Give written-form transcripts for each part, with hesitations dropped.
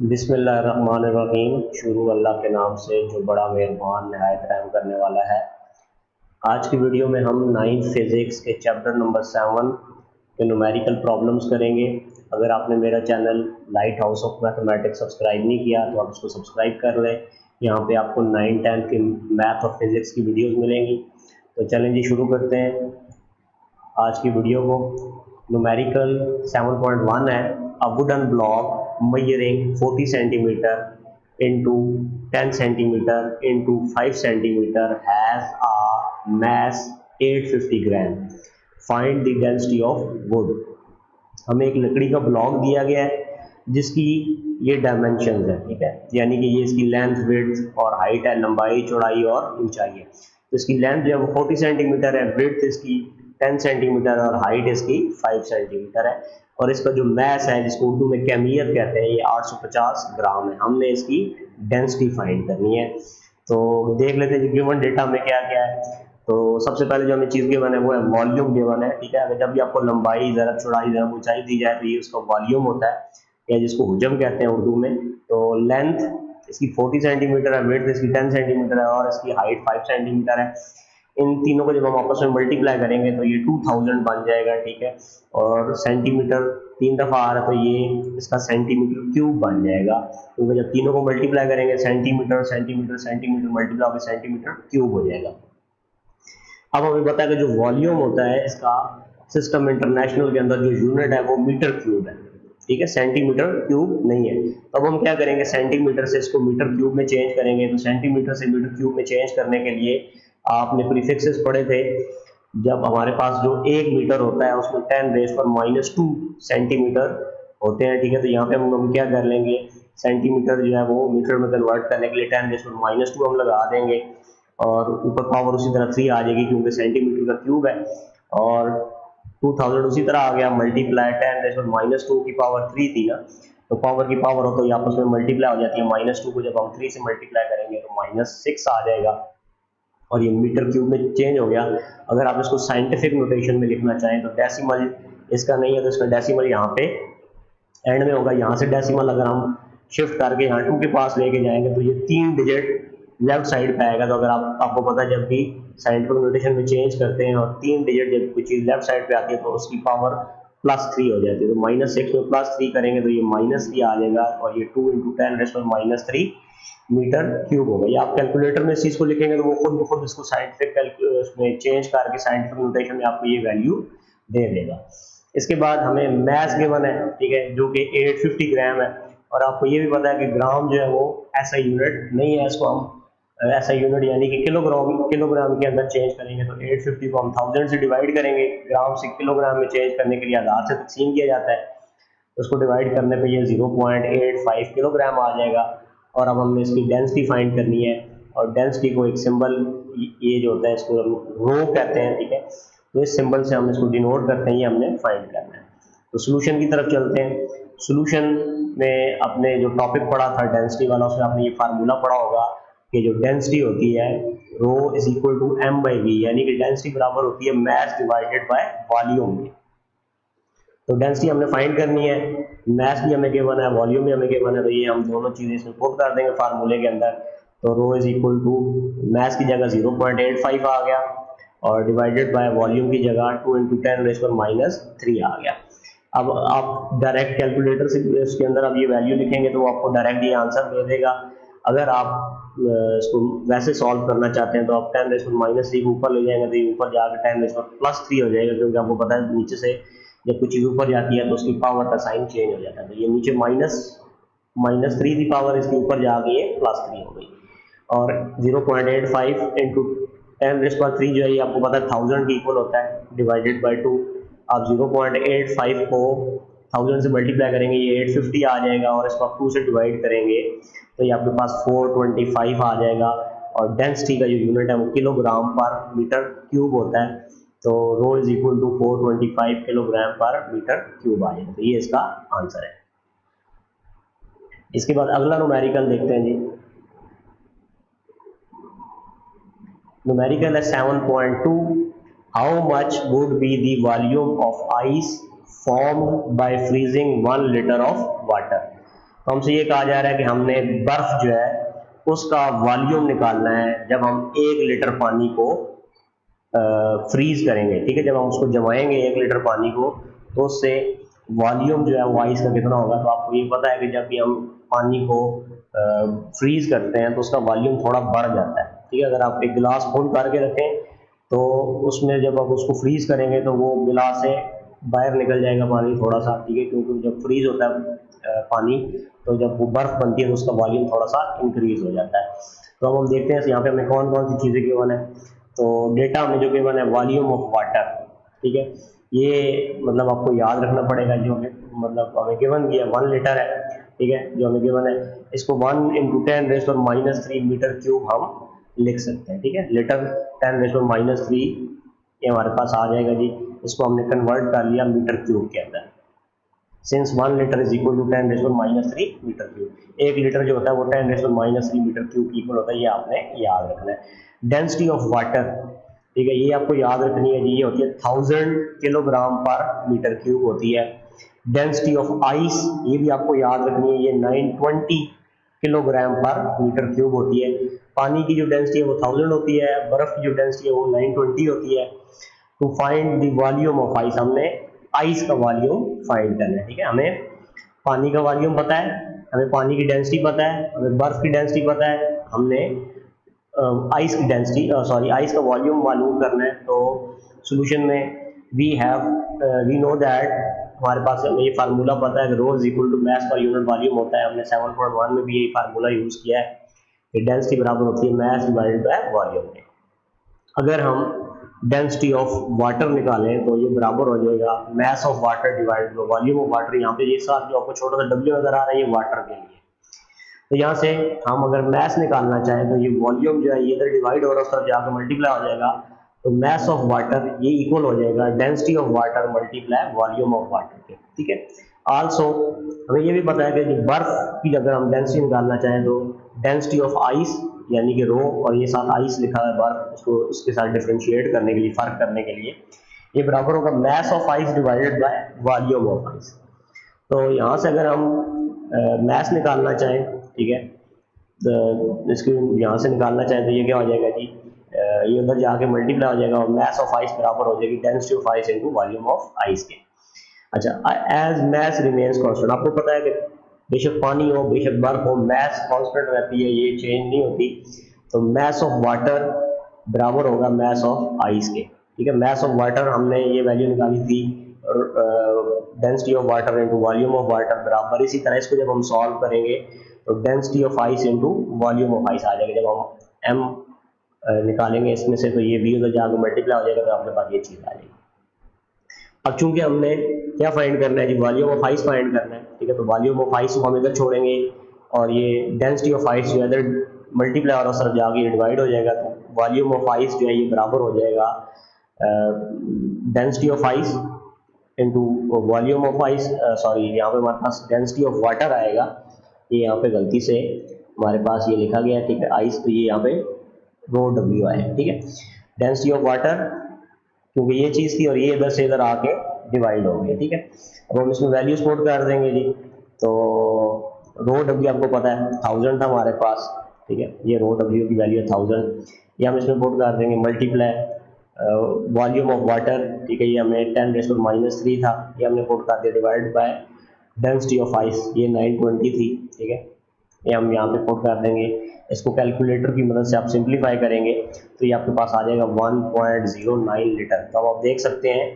बिस्मिल्लाहिर्रहमानिर्रहीम। शुरू अल्लाह के नाम से जो बड़ा मेहरबान नहायत रहम करने वाला है। आज की वीडियो में हम 9th फिज़िक्स के चैप्टर नंबर 7 के न्यूमेरिकल प्रॉब्लम्स करेंगे। अगर आपने मेरा channel light house of mathematics subscribe नहीं किया तो आप इसको सब्सक्राइब कर लें। यहाँ पे आपको 9th 10th के मैथ और फिज़िक्स की वीडियोज़ मिलेंगी। तो चलें जी, शुरू करते हैं आज की वीडियो को। न्यूमेरिकल 7.1 है। A wooden block measuring 40 centimeter into 10 centimeter into 5 centimeter has a mass 850 gram. Find the density of wood. हमें एक लकड़ी का ब्लॉक दिया गया है जिसकी ये डायमेंशन है, ठीक है, यानी कि ये इसकी लेंथ, विड्थ और हाइट है, लंबाई, चौड़ाई और ऊंचाई है। तो इसकी लेंथ जो है वो 40 सेंटीमीटर है, विड्थ इसकी 10 सेंटीमीटर और हाइट इसकी 5 सेंटीमीटर है। और इसका जो मैस है, जिसको उर्दू में कैमियर कहते हैं, ये 850 ग्राम है। हमने इसकी डेंसिटी फाइंड करनी है। तो देख लेते हैं गिवन डेटा में क्या क्या है। तो सबसे पहले जो हमें चीज़ गिवन है वो है वॉल्यूम गिवन है, ठीक है। अगर जब भी आपको लंबाई, ज़रब, चौड़ाई, ज़रब, ऊंचाई दी जाए तो ये उसका वॉल्यूम होता है, या जिसको हुजम कहते हैं उर्दू में। तो लेंथ इसकी 40 सेंटीमीटर है, विड्थ इसकी 10 सेंटीमीटर है और इसकी हाइट 5 सेंटीमीटर है। इन तीनों को जब हम आपस में मल्टीप्लाई करेंगे तो ये 2000 बन जाएगा, ठीक है। और सेंटीमीटर 3 दफ़ा आ रहा है तो ये इसका सेंटीमीटर क्यूब बन जाएगा, क्योंकि जब तीनों को मल्टीप्लाई करेंगे सेंटीमीटर सेंटीमीटर सेंटीमीटर मल्टीप्लाई होकर सेंटीमीटर क्यूब हो जाएगा। अब हमें पता है कि जो वॉल्यूम होता है इसका सिस्टम इंटरनेशनल के अंदर जो यूनिट है वो मीटर क्यूब है, ठीक है, सेंटीमीटर क्यूब नहीं है। तो अब हम क्या करेंगे, सेंटीमीटर से इसको मीटर क्यूब में चेंज करेंगे। तो सेंटीमीटर से मीटर क्यूब में चेंज करने के लिए आपने प्रीफिक्सेस पढ़े थे। जब हमारे पास जो 1 मीटर होता है उसमें 10⁻² सेंटीमीटर होते हैं, ठीक है। तो यहाँ पे हम क्या कर लेंगे, सेंटीमीटर जो है वो मीटर में कन्वर्ट करने के लिए 10⁻² हम लगा देंगे और ऊपर पावर उसी तरह 3 आ जाएगी, क्योंकि सेंटीमीटर का क्यूब है। और 2000 उसी तरह आ गया, मल्टीप्लाई 10⁻² की पावर 3 थी ना, तो पावर की पावर हो तो ये आपस में मल्टीप्लाई हो जाती है। -2 को जब हम 3 से मल्टीप्लाई करेंगे तो -6 आ जाएगा और ये मीटर क्यूब में चेंज हो गया। अगर आप इसको साइंटिफिक नोटेशन में लिखना चाहें तो डेसिमल इसका नहीं है, तो इसका डेसिमल यहाँ पे एंड में होगा। यहाँ से डेसिमल अगर हम शिफ्ट करके यहाँ 2 के पास लेके जाएंगे तो ये 3 डिजिट लेफ्ट साइड पे आएगा। तो अगर आपको पता है जब भी साइंटिफिक नोटेशन में चेंज करते हैं और 3 डिजिट जब कोई चीज़ लेफ्ट साइड पे आती है तो उसकी पावर +3 हो जाती है। तो -6 में +3 करेंगे तो ये -3 आ जाएगा और ये 2 × 10⁻³ मीटर क्यूब होगा। ये आप कैलकुलेटर में इस चीज़ को लिखेंगे तो वो खुद ब खुद इसको साइंटिफिक उसमें चेंज करके साइंटिफिक नोटेशन में आपको ये वैल्यू दे देगा। इसके बाद हमें मैस गिवन है, ठीक है, जो कि 850 ग्राम है। और आपको ये भी पता है कि ग्राम जो है वो ऐसा यूनिट नहीं है, इसको हम ऐसा यूनिट यानी कि किलोग्राम के अंदर चेंज करेंगे। तो 850 को हम 1000 से डिवाइड करेंगे। ग्राम से किलोग्राम में चेंज करने के लिए 1000 से तकसीम किया जाता है, तो उसको डिवाइड करने पे ये 0.85 किलोग्राम आ जाएगा। और अब हमने इसकी डेंसिटी फाइंड करनी है, और डेंसिटी को एक सिंबल, ये जो होता है इसको हम रो कहते हैं, ठीक है। तो इस सिंबल से हम इसको डिनोट करते हैं, ये हमने फाइंड करना है। तो सोल्यूशन की तरफ चलते हैं। सोल्यूशन में अपने जो टॉपिक पढ़ा था डेंसिटी वाला, उसमें आपने ये फार्मूला पढ़ा होगा कि जो डेंसिटी होती है rho is equal to m/v, यानी कि डेंसिटी बराबर होती है मैस डिवाइडेड बाय वॉल्यूम में। तो डेंसिटी हमने फाइंड करनी है, मैस भी हमें गिवन है, वॉल्यूम भी हमें गिवन है, तो ये हम दोनों चीज़ें इसमें पुट कर देंगे फार्मूले के अंदर। तो रो इज इक्वल टू मैस की जगह 0.85 आ गया और डिवाइडेड बाय वॉल्यूम की जगह 2 × 10⁻³ आ गया। अब आप डायरेक्ट कैलकुलेटर से इसके अंदर अब ये वैल्यू लिखेंगे तो वो आपको डायरेक्ट ये आंसर दे देगा। अगर आप इसको वैसे सॉल्व करना चाहते हैं तो आप 10⁻³ को ऊपर ले जाएंगे तो ये ऊपर जाकर 10⁻+3 हो जाएगा, क्योंकि आपको पता है नीचे से जब कुछ चीज़ ऊपर जाती है तो उसकी पावर का साइन चेंज हो जाता है। तो ये नीचे -3 की पावर इसके ऊपर जाके ये +3 हो गई। और 0.85 × 10⁻³ जो है ये आपको पता है 1000 के इक्वल होता है, डिवाइडेड बाय 2। आप 0.85 को 1000 से मल्टीप्लाई करेंगे, ये 850 आ जाएगा, और इसको आप 2 से डिवाइड करेंगे तो ये आपके पास 425 आ जाएगा। और डेंसिटी का जो यूनिट है वो किलोग्राम पर मीटर क्यूब होता है। तो रो is equal to 425 kilogram per metre cube आ जाएगा। तो ये इसका आंसर है। इसके बाद अगला न्यूमेरिकल देखते हैं जी। न्यूमेरिकल है 7.2। How much would be the volume of ice formed by freezing 1 litre of water. तो हमसे ये कहा जा रहा है कि हमने बर्फ जो है उसका वॉल्यूम निकालना है जब हम 1 लीटर पानी को फ्रीज करेंगे, ठीक है। जब हम उसको जमाएंगे 1 लीटर पानी को तो उससे वॉल्यूम जो है वो आइस का कितना होगा। तो आपको ये पता है कि जब भी हम पानी को फ्रीज करते हैं तो उसका वॉल्यूम थोड़ा बढ़ जाता है, ठीक है। अगर आप एक गिलास फुल करके रखें तो उसमें जब आप उसको फ्रीज करेंगे तो वो गिलास से बाहर निकल जाएगा पानी थोड़ा सा, ठीक है, क्योंकि जब फ्रीज होता है पानी तो जब वो बर्फ बनती है तो उसका वॉल्यूम थोड़ा सा इंक्रीज हो जाता है। तो अब हम देखते हैं यहाँ पे हमें कौन कौन सी चीज़ें गिवन है। तो डेटा हमें जो गिवन है वॉल्यूम ऑफ वाटर, ठीक है, ये मतलब आपको याद रखना पड़ेगा। जो मतलब हमें गिवन किया 1 लीटर है, ठीक है, जो हमें गिवन है इसको 1 × 10⁻³ मीटर क्यूब हम लिख सकते हैं, ठीक है। लीटर 10⁻³ ये हमारे पास आ जाएगा जी। इसको हमने कन्वर्ट कर लिया मीटर क्यूब के अंदर। Since 1 litre is equal to 10⁻³ metre cube. 1 litre जो होता है वो 10⁻³ मीटर क्यूब इक्वल होता है, ये आपने याद रखना है। डेंसिटी ऑफ वाटर, ठीक है, ये आपको याद रखनी है जी, ये होती है 1000 किलोग्राम पर मीटर क्यूब होती है। डेंसिटी ऑफ आइस, ये भी आपको याद रखनी है, ये 920 किलोग्राम पर मीटर क्यूब होती है। पानी की जो डेंसिटी है वो 1000 होती है, बर्फ की जो डेंसिटी है वो 920 होती है। To find the volume of ice, हमने आइस का वॉल्यूम फाइंड करना है, ठीक है। हमें पानी का वॉल्यूम पता है, हमें पानी की डेंसिटी पता है, हमें बर्फ की डेंसिटी पता है, हमने आइस की डेंसिटी आइस का वॉल्यूम मालूम करना है। तो सॉल्यूशन में वी नो दैट, हमारे पास हमें ये फार्मूला पता है कि rho is equal to mass पर यूनिट वॉल्यूम होता है। हमने 7.1 में भी यही फार्मूला यूज किया है कि डेंसिटी बराबर होती है मैस डिवाइडेड बाय वॉल्यूम में। अगर हम डेंसिटी ऑफ वाटर निकालें तो ये बराबर हो जाएगा mass of water divided by volume of water. यहाँ पे ये साथ जो आपको छोटा सा डब्ल्यू नजर आ रहा है ये वाटर के लिए। तो यहाँ से हम अगर मैस निकालना चाहें तो ये वॉल्यूम जो है ये इधर डिवाइड हो रहा है, उस तरफ जाकर मल्टीप्लाई हो जाएगा। तो मैस ऑफ वाटर ये इक्वल हो जाएगा density of water multiply volume of water के, ठीक है। आल्सो हमें ये भी पता है कि बर्फ की अगर हम डेंसिटी निकालना चाहें तो डेंसिटी ऑफ आइस यानी कि रो, और ये साथ आइस लिखा है बर्फ, उसको उसके साथ डिफरेंशिएट करने के लिए, फर्क करने के लिए, ये बराबर होगा mass of ice divided by volume of ice. तो यहाँ से अगर हम मैस निकालना चाहें, ठीक है, तो इसको यहाँ से निकालना चाहें तो ये क्या हो जाएगा जी, ये उधर जाके मल्टीप्लाई हो जाएगा और मैस ऑफ आइस बराबर हो जाएगी density of ice into volume of ice के। अच्छा, एज मैस रिमेन्स कांस्टेंट, आपको पता है कि बेशक पानी हो बेशक बर्फ हो मैस कांस्टेंट रहती है, ये चेंज नहीं होती। तो मैस ऑफ वाटर बराबर होगा मैस ऑफ आइस के, ठीक है। मैस ऑफ वाटर हमने ये वैल्यू निकाली थी density of water into volume of water बराबर। इसी तरह इसको जब हम सॉल्व करेंगे तो density of ice into volume of ice आ जाएगा। जब हम m निकालेंगे इसमें से तो ये v उधर जाकर मल्टीप्लाई हो जाएगा तो आपके पास ये चीज आ जाएगी। अब चूंकि हमने क्या फाइंड करना है जी, वॉल्यूम ऑफ आइस फाइंड करना है, ठीक है। तो वॉल्यूम ऑफ आइस को हम इधर छोड़ेंगे और ये डेंसिटी ऑफ आइस जो है इधर मल्टीप्लाई और सर जाके डिवाइड हो जाएगा। तो वॉल्यूम ऑफ आइस जो है ये बराबर हो जाएगा density of ice into volume of ice, sorry यहाँ पे हमारे पास डेंसिटी ऑफ वाटर आएगा, ये यहाँ पे गलती से हमारे पास ये लिखा गया, ठीक है, आइस, तो ये यहाँ पे रो डब्ल्यू आया, ठीक है। डेंसिटी ऑफ वाटर क्योंकि ये चीज़ थी और ये इधर से इधर आके डिवाइड हो गया, ठीक है। अब हम इसमें वैल्यूज पुट कर देंगे जी। तो रो डब्ल्यू आपको पता है 1000 था हमारे पास, ठीक है, ये रो डब्ल्यू की वैल्यू है 1000, ये हम इसमें पुट कर देंगे मल्टीप्लाई वॉल्यूम ऑफ वाटर, ठीक है, ये हमें 10⁻³ था, ये हमने पुट कर दिया divide by density of ice, ये 920 थी, ठीक है, ये हम यहाँ पे पुट कर देंगे। इसको कैलकुलेटर की मदद से आप सिंप्लीफाई करेंगे तो ये आपके पास आ जाएगा 1.09 लीटर। तो अब आप देख सकते हैं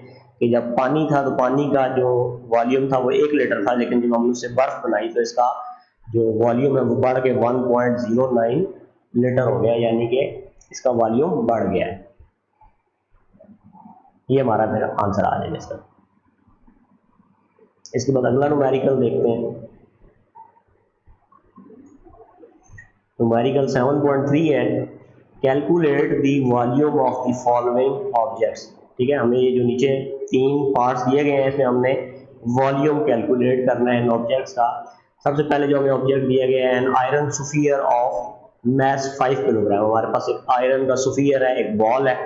कि जब पानी था तो पानी का जो वॉल्यूम था वो 1 लीटर था, लेकिन जब हमने उससे बर्फ बनाई तो इसका जो वॉल्यूम है वो बढ़ के 1.09 लीटर हो गया, यानी कि इसका वॉल्यूम बढ़ गया है। ये हमारा फिर आंसर आ जाएगा इसका। इसके बाद अगला न्यूमेरिकल देखते हैं। न्यूमेरिकल 7.3 है, calculate the volume of the following objects, ठीक है। हमें ये जो नीचे 3 पार्ट्स दिए गए हैं इसमें हमने वॉल्यूम कैलकुलेट करना है इन ऑब्जेक्ट्स का। सबसे पहले जो हमें ऑब्जेक्ट दिया गया है, an iron sphere of mass 5 kilogram. हमारे पास एक आयरन का सुफियर है, एक बॉल है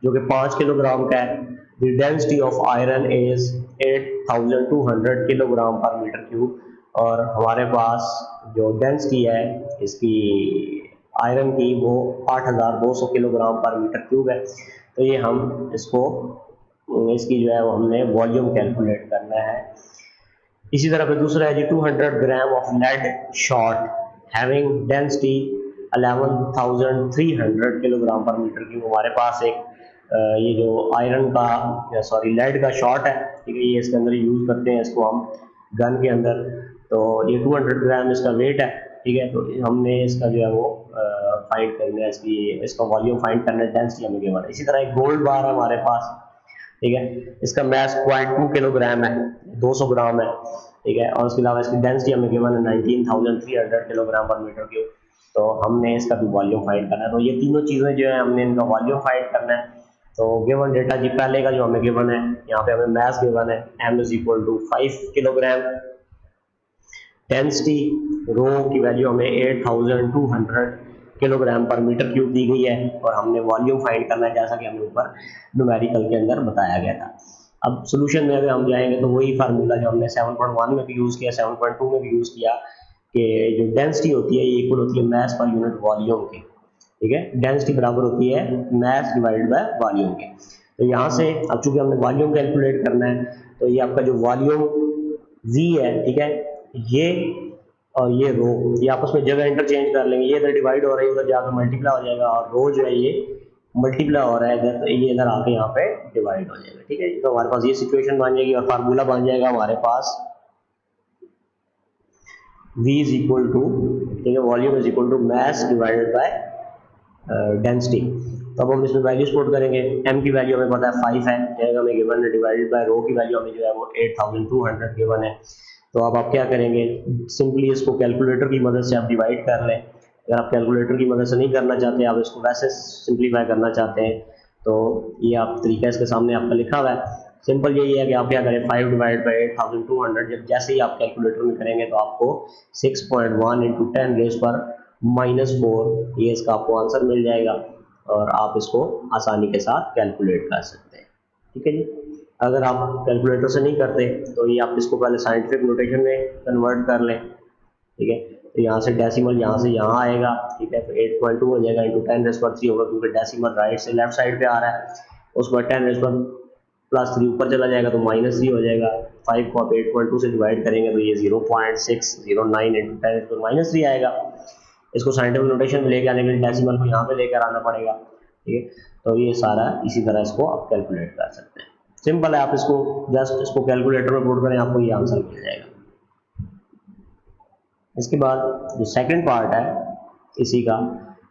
जो कि 5 किलोग्राम का है। The density of iron is 8200 kilogram per metre cube, और हमारे पास जो डेंसिटी है इसकी आयरन की वो 8200 किलोग्राम पर मीटर क्यूब है। तो ये हम इसको इसकी जो है वो हमने वॉल्यूम कैलकुलेट करना है। इसी तरह पे दूसरा है जी 200 gram of lead shot having density 11,300 kilogram per metre cube. हमारे पास एक ये जो आयरन का सॉरी लेड का शॉट है, ठीक है, ये इसके अंदर यूज़ करते हैं इसको हम गन के अंदर। तो ये 200 ग्राम इसका वेट है, ठीक है। तो हमने इसका जो है वो फाइंड करना है, इसका वॉल्यूम फाइंड करना है, डेंसिटी हमें गिवन है। इसी तरह एक गोल्ड बार है हमारे पास, ठीक है, इसका मैस 0.2 किलोग्राम है, 200 ग्राम है, ठीक है, और उसके अलावा इसकी डेंसिटी हमें गिवन है 19,300 किलोग्राम पर मीटर क्यूब। तो हमने इसका भी वॉल्यूम फाइंड करना है। तो ये तीनों चीज़ें जो है हमने इनका वॉल्यूम फाइंड करना है। तो गिवन डेटा जी पहले का जो हमें गिवन है, यहाँ पे हमें मैस गिवन है m is equal to 5 kilogram, density rho की वैल्यू हमें 8,200 किलोग्राम पर मीटर क्यूब दी गई है, और हमने वॉल्यूम फाइंड करना है जैसा कि हमें ऊपर न्यूमेरिकल के अंदर बताया गया था। अब सोल्यूशन में अगर हम जाएंगे तो वही फार्मूला जो हमने 7.1 में भी यूज़ किया, 7.2 में भी यूज़ किया, कि जो डेंसिटी होती है ये इक्वल होती है मैस पर यूनिट वॉल्यूम के, ठीक है। डेंसिटी बराबर होती है मैस डिवाइडेड बाय वॉल्यूम के। तो यहाँ से अब चूंकि हमने वॉल्यूम कैलकुलेट करना है, तो ये आपका जो वॉल्यूम v है, ठीक है, ये और ये रो ये आपस में जगह इंटरचेंज कर लेंगे। ये इधर डिवाइड हो रहा है, उधर जाकर मल्टीप्लाई हो जाएगा, और रो जो है ये मल्टीप्लाई हो रहा है इधर, तो ये इधर आके यहाँ पे डिवाइड हो जाएगा, ठीक है। तो हमारे पास ये सिचुएशन बन जाएगी, और फार्मूला बन जाएगा हमारे पास v इज इक्वल टू, ठीक है, volume is equal to mass divided by density. तो अब हम इसमें वैल्यूज पुट करेंगे। m की वैल्यू हमें पता है 5 है, हमें गिवन है, डिवाइडेड बाय रो की वैल्यू हमें जो है वो 8,200 गिवन है। तो अब आप क्या करेंगे, सिंपली इसको कैलकुलेटर की मदद से आप डिवाइड कर लें। अगर आप कैलकुलेटर की मदद से नहीं करना चाहते, आप इसको वैसे सिंप्लीफाई करना चाहते हैं, तो ये आप तरीका इसके सामने आपका लिखा हुआ है। सिंपल यही है कि आप क्या करें, 5 डिवाइड बाई 8,200, जब जैसे ही आप कैलकुलेटर में करेंगे तो आपको 6.1 इंटू 10 रेज पर -4 ये इसका आपको आंसर मिल जाएगा, और आप इसको आसानी के साथ कैलकुलेट कर सकते हैं, ठीक है जी। अगर आप कैलकुलेटर से नहीं करते तो ये आप इसको पहले साइंटिफिक नोटेशन में कन्वर्ट कर लें, ठीक है। तो यहाँ से डेसिमल यहाँ से यहाँ आएगा, ठीक है, तो 8.2 हो जाएगा इंटू 10 रेज पर 3 होगा, क्योंकि डेसिमल राइट से लेफ्ट साइड पे आ रहा है। उस पर 10 रेज पर +3 ऊपर चला जाएगा तो -3 हो जाएगा। 5 को आप 8.2 से डिवाइड करेंगे तो ये 0.609 इंटू 10 तो -3 आएगा। इसको साइंटिफिक नोटेशन में लेके आने के लिए डेसिमल को यहाँ पे लेकर आना पड़ेगा, ठीक है। तो ये सारा इसी तरह इसको आप कैलकुलेट कर सकते हैं। सिंपल है, आप इसको जस्ट इसको कैलकुलेटर में पुट करें, आपको ये आंसर मिल जाएगा। इसके बाद जो सेकंड पार्ट है इसी का,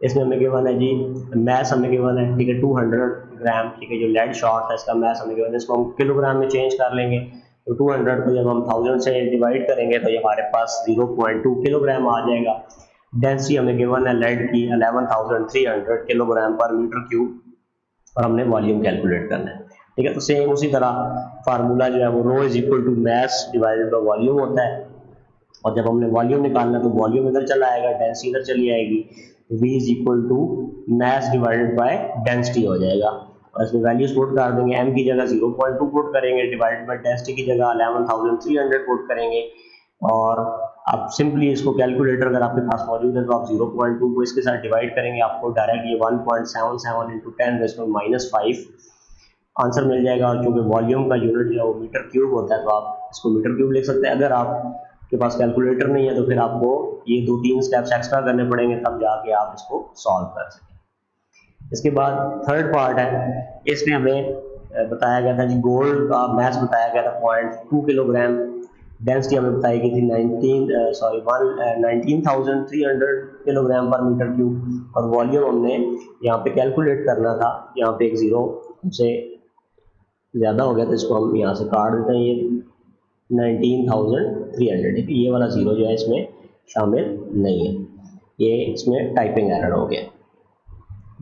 इसमें हमें गिवन है जी मैस हमें गिवन है, ठीक है, 200 ग्राम, ठीक है, जो लेड शॉट है इसका मैस हमें गिवन है, इसको हम किलोग्राम में चेंज कर लेंगे। तो 200 को जब हम 1000 से डिवाइड करेंगे तो ये हमारे पास 0.2 किलोग्राम आ जाएगा। डेंसिटी हमें गिवन है लेड की 11,300 किलोग्राम पर मीटर क्यूब, और हमने वॉल्यूम कैलकुलेट करना है, ठीक है। तो सेम उसी तरह फार्मूला जो है वो rho is equal to mass divided by volume होता है, और जब हमने वॉल्यूम निकालना है तो वॉल्यूम इधर चला आएगा, डेंसिटी इधर चली आएगी, v is equal to mass divided by density हो जाएगा। और इसमें वैल्यूज पुट कर देंगे, m की जगह 0.2 पुट करेंगे, डिवाइडेड बाय डेंसिटी की जगह 11,300 पुट करेंगे। और आप सिंपली इसको कैलकुलेटर अगर आपके पास मौजूद है तो आप 0.2 को इसके साथ डिवाइड करेंगे, आपको डायरेक्ट ये 1.77 इंटू 10 -5 आंसर मिल जाएगा। और चूंकि वॉल्यूम का यूनिट जो है वो मीटर क्यूब होता है तो आप इसको मीटर क्यूब लिख सकते हैं। अगर आपके पास कैलकुलेटर नहीं है तो फिर आपको ये 2-3 स्टेप्स एक्स्ट्रा करने पड़ेंगे, तब जाके आप इसको सॉल्व कर सकें। इसके बाद थर्ड पार्ट है, इसमें हमें बताया गया था जी गोल्ड का मैस बताया गया था 0.2 किलोग्राम, डेंसिटी हमें बताई गई थी 19,300 किलोग्राम पर मीटर क्यूब, और वॉल्यूम हमने यहाँ पे कैलकुलेट करना था। यहाँ पे एक जीरो से ज़्यादा हो गया तो इसको हम यहाँ से काट देते हैं, ये 19,300, ठीक है, ये वाला जीरो जो है इसमें शामिल नहीं है, ये इसमें टाइपिंग एरर हो गया।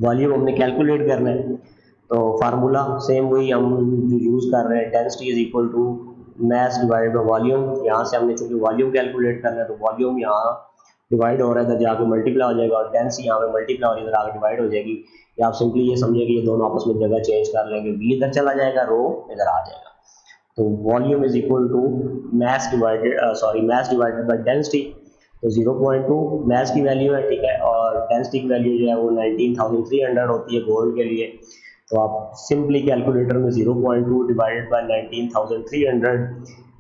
वॉल्यूम हमने कैलकुलेट करना है, तो फार्मूला सेम वही हम जो यूज़ कर रहे हैं, density is equal to mass divided by volume. यहाँ से हमने चूंकि वॉल्यूम कैलकुलेट करना है तो वॉल्यूम यहाँ डिवाइड हो रहा है, जाके मल्टीप्लाई हो जाएगा, और डेंसिटी यहाँ पे मल्टीप्लाई हो रही है, इधर आगे डिवाइड हो जाएगी। या आप सिंपली ये समझिए कि ये दोनों आपस में जगह चेंज कर लेंगे, v इधर चला जाएगा, रो इधर आ जाएगा। तो volume is equal to mass divided by density. तो 0.2 मास की वैल्यू है, ठीक है, और डेंसिटी की वैल्यू जो है वो 19,300 होती है गोल्ड के लिए। तो आप सिंपली कैलकुलेटर में 0.2 डिवाइडेड बाय 19,300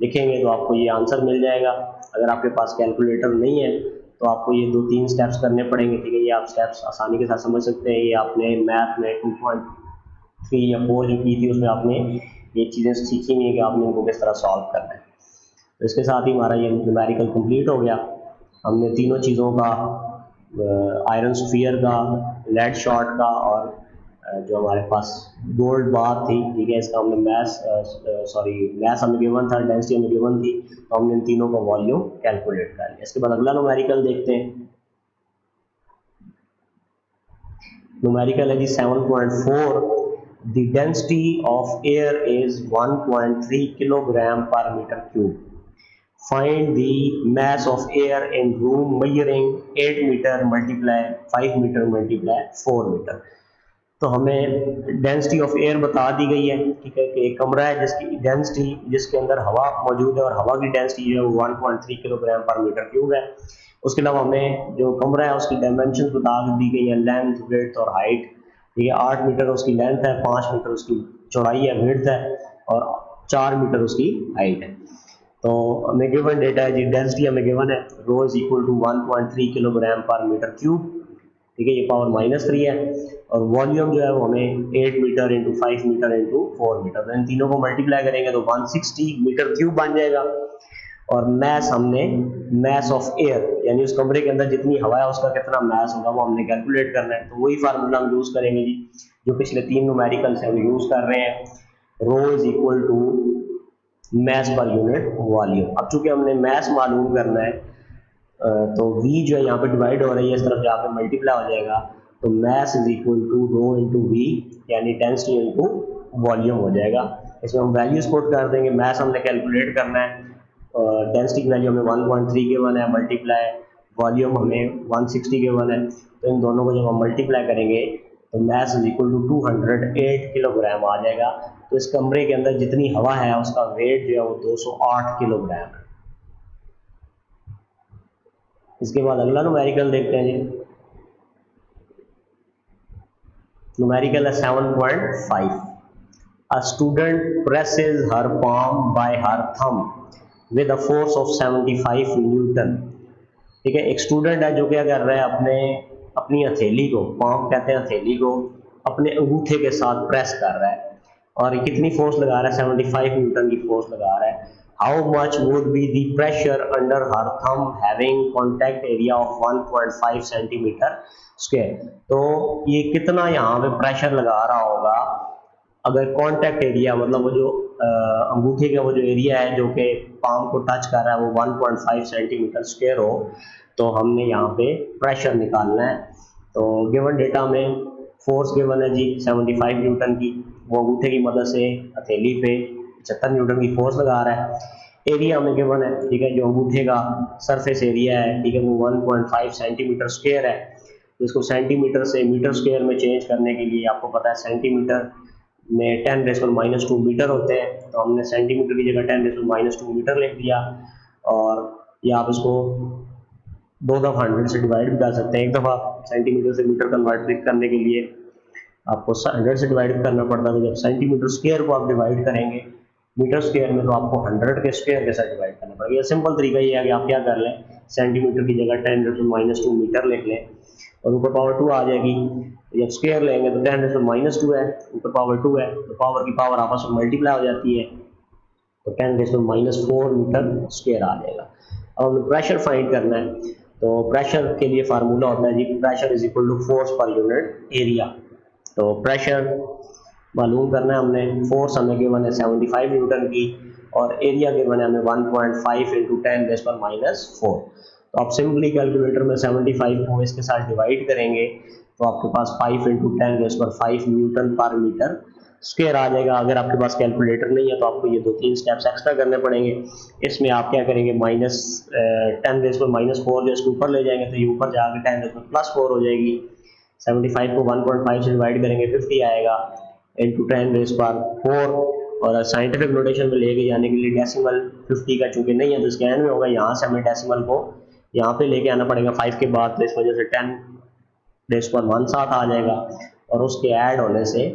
लिखेंगे तो आपको ये आंसर मिल जाएगा। अगर आपके पास कैलकुलेटर नहीं है तो आपको ये 2-3 स्टेप्स करने पड़ेंगे, ठीक है। ये आप स्टेप्स आसानी के साथ समझ सकते हैं। ये आपने मैथ में 2.3 या 4 जो की थी उसमें आपने ये चीज़ें सीखी हुई है कि आपने इनको किस तरह सॉल्व करना है। तो इसके साथ ही हमारा ये न्यूमेरिकल कंप्लीट हो गया। हमने तीनों चीज़ों का, आयरन स्फीयर का, लेड शॉट का और जो हमारे पास गोल्ड बार थी, ठीक है, इसका हमने मास हमें गिवन था, डेंसिटी हमें गिवन थी, तो हमने इन तीनों का वॉल्यूम कैलकुलेट कर लिया। इसके बाद अगला न्यूमेरिकल देखते हैं। न्यूमेरिकल है जी 7.4। The density of air is 1.3 kilogram per meter cube. Find the mass of air in room measuring 8 meter multiply 5 meter multiply 4 meter. तो हमें डेंसिटी ऑफ एयर बता दी गई है, ठीक है, कि एक कमरा है जिसकी डेंसिटी, जिसके अंदर हवा मौजूद है और हवा की डेंसिटी जो है वो 1.3 किलोग्राम पर मीटर क्यूब है। उसके अलावा हमें जो कमरा है उसकी डायमेंशन बता दी गई है, लेंथ, विड्थ और हाइट, ठीक है। 8 मीटर उसकी लेंथ है, 5 मीटर उसकी चौड़ाई है, विड्थ है, और 4 मीटर उसकी हाइट है। तो हमें गिवन डेटा है जी, डेंसिटी हमें गिवन है, rho is equal to 1.3 kilogram per metre cube, ठीक है, ये पावर -3 है, और वॉल्यूम जो है वो हमें 8 metre into 5 metre into 4 metre, तो इन तीनों को मल्टीप्लाई करेंगे तो 160 मीटर क्यूब बन जाएगा। और मैस हमने मैस ऑफ एयर यानी उस कमरे के अंदर जितनी हवा है उसका कितना मैस होगा वो हमने कैलकुलेट करना है। तो वही फार्मूला हम यूज करेंगे जी जो पिछले 3 न्यूमेरिकल से हम यूज कर रहे हैं, rho is equal to mass पर यूनिट वॉल्यूम। अब चूंकि हमने मैस मालूम करना है तो V जो है यहाँ पे डिवाइड हो रही है, इस तरफ जाकर मल्टीप्लाई हो जाएगा, तो mass is equal to rho into v यानी डेंसिटी इंटू वॉल्यूम हो जाएगा। इसमें हम वैल्यूज पुट कर देंगे, मैस हमने कैलकुलेट करना है, डेंसिटी की वैल्यू हमें 1.3 गिवन है, मल्टीप्लाई वॉल्यूम हमें 160 गिवन है, तो इन दोनों को जब हम मल्टीप्लाई करेंगे तो mass is equal to 208 kilogram आ जाएगा। तो इस कमरे के अंदर जितनी हवा है उसका वेट जो है वो 208 किलोग्राम है। इसके बाद अगला न्यूमेरिकल देखते हैं जी, न्यूमेरिकल है 7.5। A student presses her palm by her thumb with a force of 75 Newton, ठीक है। एक स्टूडेंट है जो क्या कर रहा है, अपनी हथेली को, पाम कहते हैं हथेली को, अपने अंगूठे के साथ प्रेस कर रहा है, और कितनी फोर्स लगा रहा है, 75 न्यूटन की फोर्स लगा रहा है। How much would be the pressure under her thumb having contact area of 1.5 centimetre square. तो ये कितना यहाँ पे प्रेशर लगा रहा होगा अगर कॉन्टैक्ट एरिया, मतलब वो जो अंगूठे का वो जो एरिया है जो कि पाम को टच कर रहा है वो 1.5 सेंटीमीटर स्क्वायर हो, तो हमने यहाँ पे प्रेशर निकालना है। तो गिवन डेटा में फोर्स गिवन है जी 75 न्यूटन की, वो अंगूठे की मदद से हथेली पे 75 न्यूटन की फोर्स लगा रहा है। एरिया हमें गिवन है, ठीक है, जो अंगूठे का सरफेस एरिया है, ठीक है, वो 1.5 सेंटीमीटर स्क्वायर है। तो इसको सेंटीमीटर से मीटर स्क्वायर में चेंज करने के लिए आपको पता है सेंटीमीटर में 10⁻² मीटर होते हैं, तो हमने सेंटीमीटर की जगह 10⁻² मीटर लिख दिया। और या आप इसको 2 दफ़ा 100 से डिवाइड भी कर सकते हैं। एक दफ़ा सेंटीमीटर से मीटर कन्वर्ट करने के लिए आपको 100 से डिवाइड करना पड़ता है, तो जब सेंटीमीटर स्क्वायर को आप डिवाइड करेंगे मीटर स्क्वायर में तो आपको 100 के स्क्वायर के साथ डिवाइड करना पड़ेगा। सिंपल तरीका ये है कि आप क्या कर लें, सेंटीमीटर की जगह 10⁻² मीटर लिख लें और ऊपर पावर 2 आ जाएगी। जब स्क्वायर लेंगे तो 10⁻² है, ऊपर पावर 2 है, तो पावर की पावर आपस में मल्टीप्लाई हो जाती है, तो 10⁻⁴ मीटर स्क्वायर आ जाएगा। अब हमें प्रेशर फाइंड करना है, तो प्रेशर के लिए फार्मूला होता है जी pressure is equal to force पर यूनिट एरिया। तो प्रेशर मालूम करना है हमने, फोर्स हमें गिवन है 75 न्यूटन की और एरिया गिवन है हमें 1.5 इंटू 10⁻⁴। तो आप सिंपली कैलकुलेटर में 75 को इसके साथ डिवाइड करेंगे तो आपके पास 5 इंटू 10⁵ न्यूटन पर मीटर स्क्वायर आ जाएगा। अगर आपके पास कैलकुलेटर नहीं है तो आपको ये 2-3 स्टेप्स एक्स्ट्रा करने पड़ेंगे। इसमें आप क्या करेंगे, -10⁻⁴ जो इसको ऊपर ले जाएंगे तो ये ऊपर जाकर 10⁻+4 हो जाएगी। 75 को 1.5 से डिवाइड करेंगे 50 आएगा इंटू 10⁻⁴, और साइंटिफिक नोटेशन में लेके जाने के लिए डेसिमल 50 का चूंकि नहीं है तो इसके एंड में होगा, यहाँ से हमें डेसिमल को यहाँ पे लेके आना पड़ेगा 5 के बाद, तो इस वजह से 10 रेज़ पर 1 साथ आ जाएगा और उसके ऐड होने से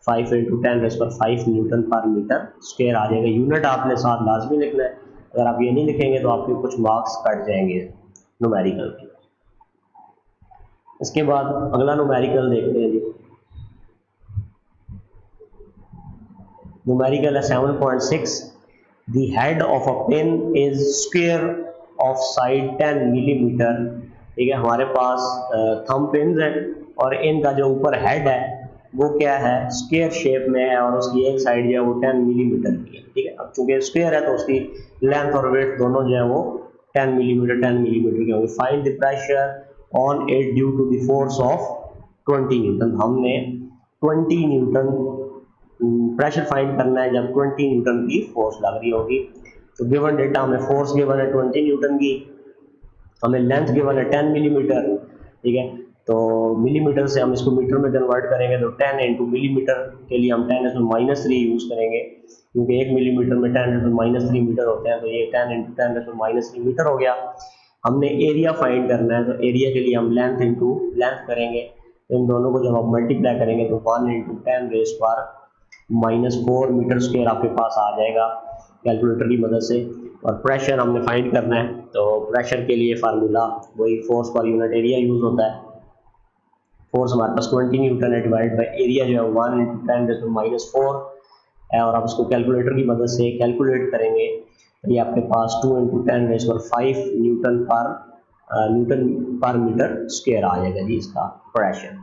5 × 10 रेज़ पर 5 न्यूटन पर मीटर स्क्वायर आ जाएगा। यूनिट आपने साथ लाजमी लिखना है, अगर आप ये नहीं लिखेंगे तो आपके कुछ मार्क्स कट जाएंगे न्यूमेरिकल के। इसके बाद अगला न्यूमेरिकल देखते हैं जी। न्यूमेरिकल है 7.6। The head of a pen is square of side 10 millimetre. ठीक है, हमारे पास थंब पेन्स है और इनका जो ऊपर हेड है वो क्या है, स्क्वायर शेप में है और उसकी एक साइड जो है वो 10 मिलीमीटर की है। ठीक है, अब चूंकि स्क्वायर है तो उसकी लेंथ और वेट दोनों जो है वो 10 मिलीमीटर की होगी। Find the pressure on it due to the force of 20 newton. हमने 20 न्यूटन प्रेशर फाइंड करना है जब 20 न्यूटन की फोर्स लग रही होगी। तो गिवन डेटा हमें फोर्स गिवन है 20 न्यूटन की, हमें लेंथ गिवन है 10 मिलीमीटर। ठीक है, तो मिलीमीटर से हम इसको मीटर में कन्वर्ट करेंगे तो 10 × मिलीमीटर के लिए हम 10⁻³ यूज़ करेंगे, क्योंकि 1 मिलीमीटर में 10⁻³ मीटर होते हैं, तो ये 10 × 10⁻³ मीटर हो गया। हमने एरिया फाइंड करना है, तो एरिया के लिए हम लेंथ इंटू लेंथ करेंगे, इन दोनों को जब आप मल्टीप्लाई करेंगे तो 1 × 10⁻⁻⁴ मीटर स्क्वायर आपके पास आ जाएगा कैलकुलेटर की मदद से। और प्रेशर हमने फाइंड करना है, तो प्रेशर के लिए फार्मूला वही फोर्स पर यूनिट एरिया यूज़ होता है। फोर्स हमारे पास 20 न्यूटन है, डिवाइड बाय एरिया जो है 1 × 10⁻⁴ है, और आप इसको कैलकुलेटर की मदद से कैलकुलेट करेंगे तो ये आपके पास 2 × 10⁵ न्यूटन पर मीटर स्क्वायर आ जाएगा जी इसका प्रेशर।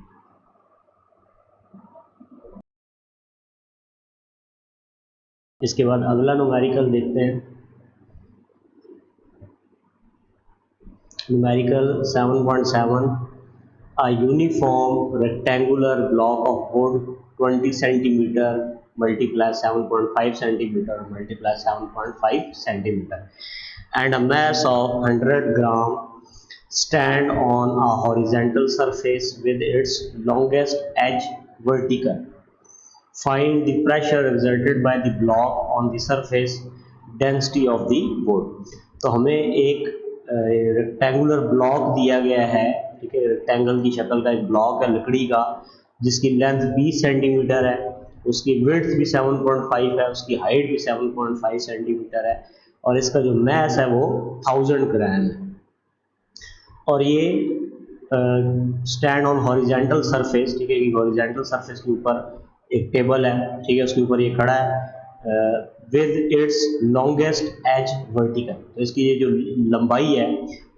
इसके बाद अगला न्यूमेरिकल देखते हैं। Numerical 7.7। A uniform rectangular block of wood 20 centimeter multiply 7.5 centimeter multiply 7.5 centimeter and a mass of 100 gram stand on a horizontal surface with its longest edge vertical. Find the pressure exerted by the block on the surface density of the wood। तो हमें एक rectangular block दिया गया है, ठीक है, rectangle की शक्ल का एक ब्लॉक है लकड़ी का, जिसकी लेंथ 20 सेंटीमीटर है, उसकी विड्थ भी 7.5 है, उसकी हाइट भी 7.5 सेंटीमीटर है, और इसका जो मैस है वो 1000 ग्राम है। और ये स्टैंड ऑन हॉरिजेंटल सरफेस, ठीक है, हॉरिजेंटल सरफेस के ऊपर एक टेबल है, ठीक है, उसके ऊपर ये खड़ा है with its longest edge vertical. तो इसकी ये जो लंबाई है,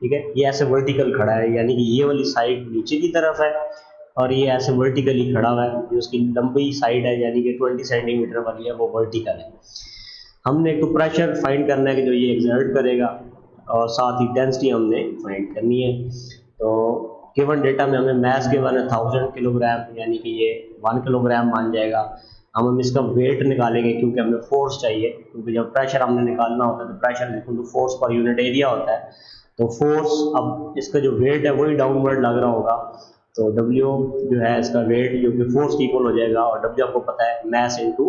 ठीक है, ये ऐसे वर्टिकल खड़ा है, यानी कि ये वाली साइड नीचे की तरफ है और ये ऐसे वर्टिकली खड़ा हुआ है। जो उसकी लंबी साइड है यानी कि 20 सेंटीमीटर वाली है वो वर्टिकल है। हमने एक तो प्रेशर फाइंड करना है कि जो ये एक्सर्ट करेगा, और साथ ही डेंसिटी हमने फाइंड करनी है। तो गिवन डेटा में हमें मैस गिवन है 1000 किलोग्राम, यानी कि ये 1 किलोग्राम मान जाएगा। हम इसका वेट निकालेंगे क्योंकि हमें फोर्स चाहिए, क्योंकि जब प्रेशर हमने निकालना होता है तो प्रेशर इक्वल टू फोर्स पर यूनिट एरिया होता है। तो फोर्स, अब इसका जो वेट है वही डाउनवर्ड लग रहा होगा, तो W जो है इसका वेट जो कि फोर्स की इक्वल हो जाएगा, और W आपको पता है मैस इंटू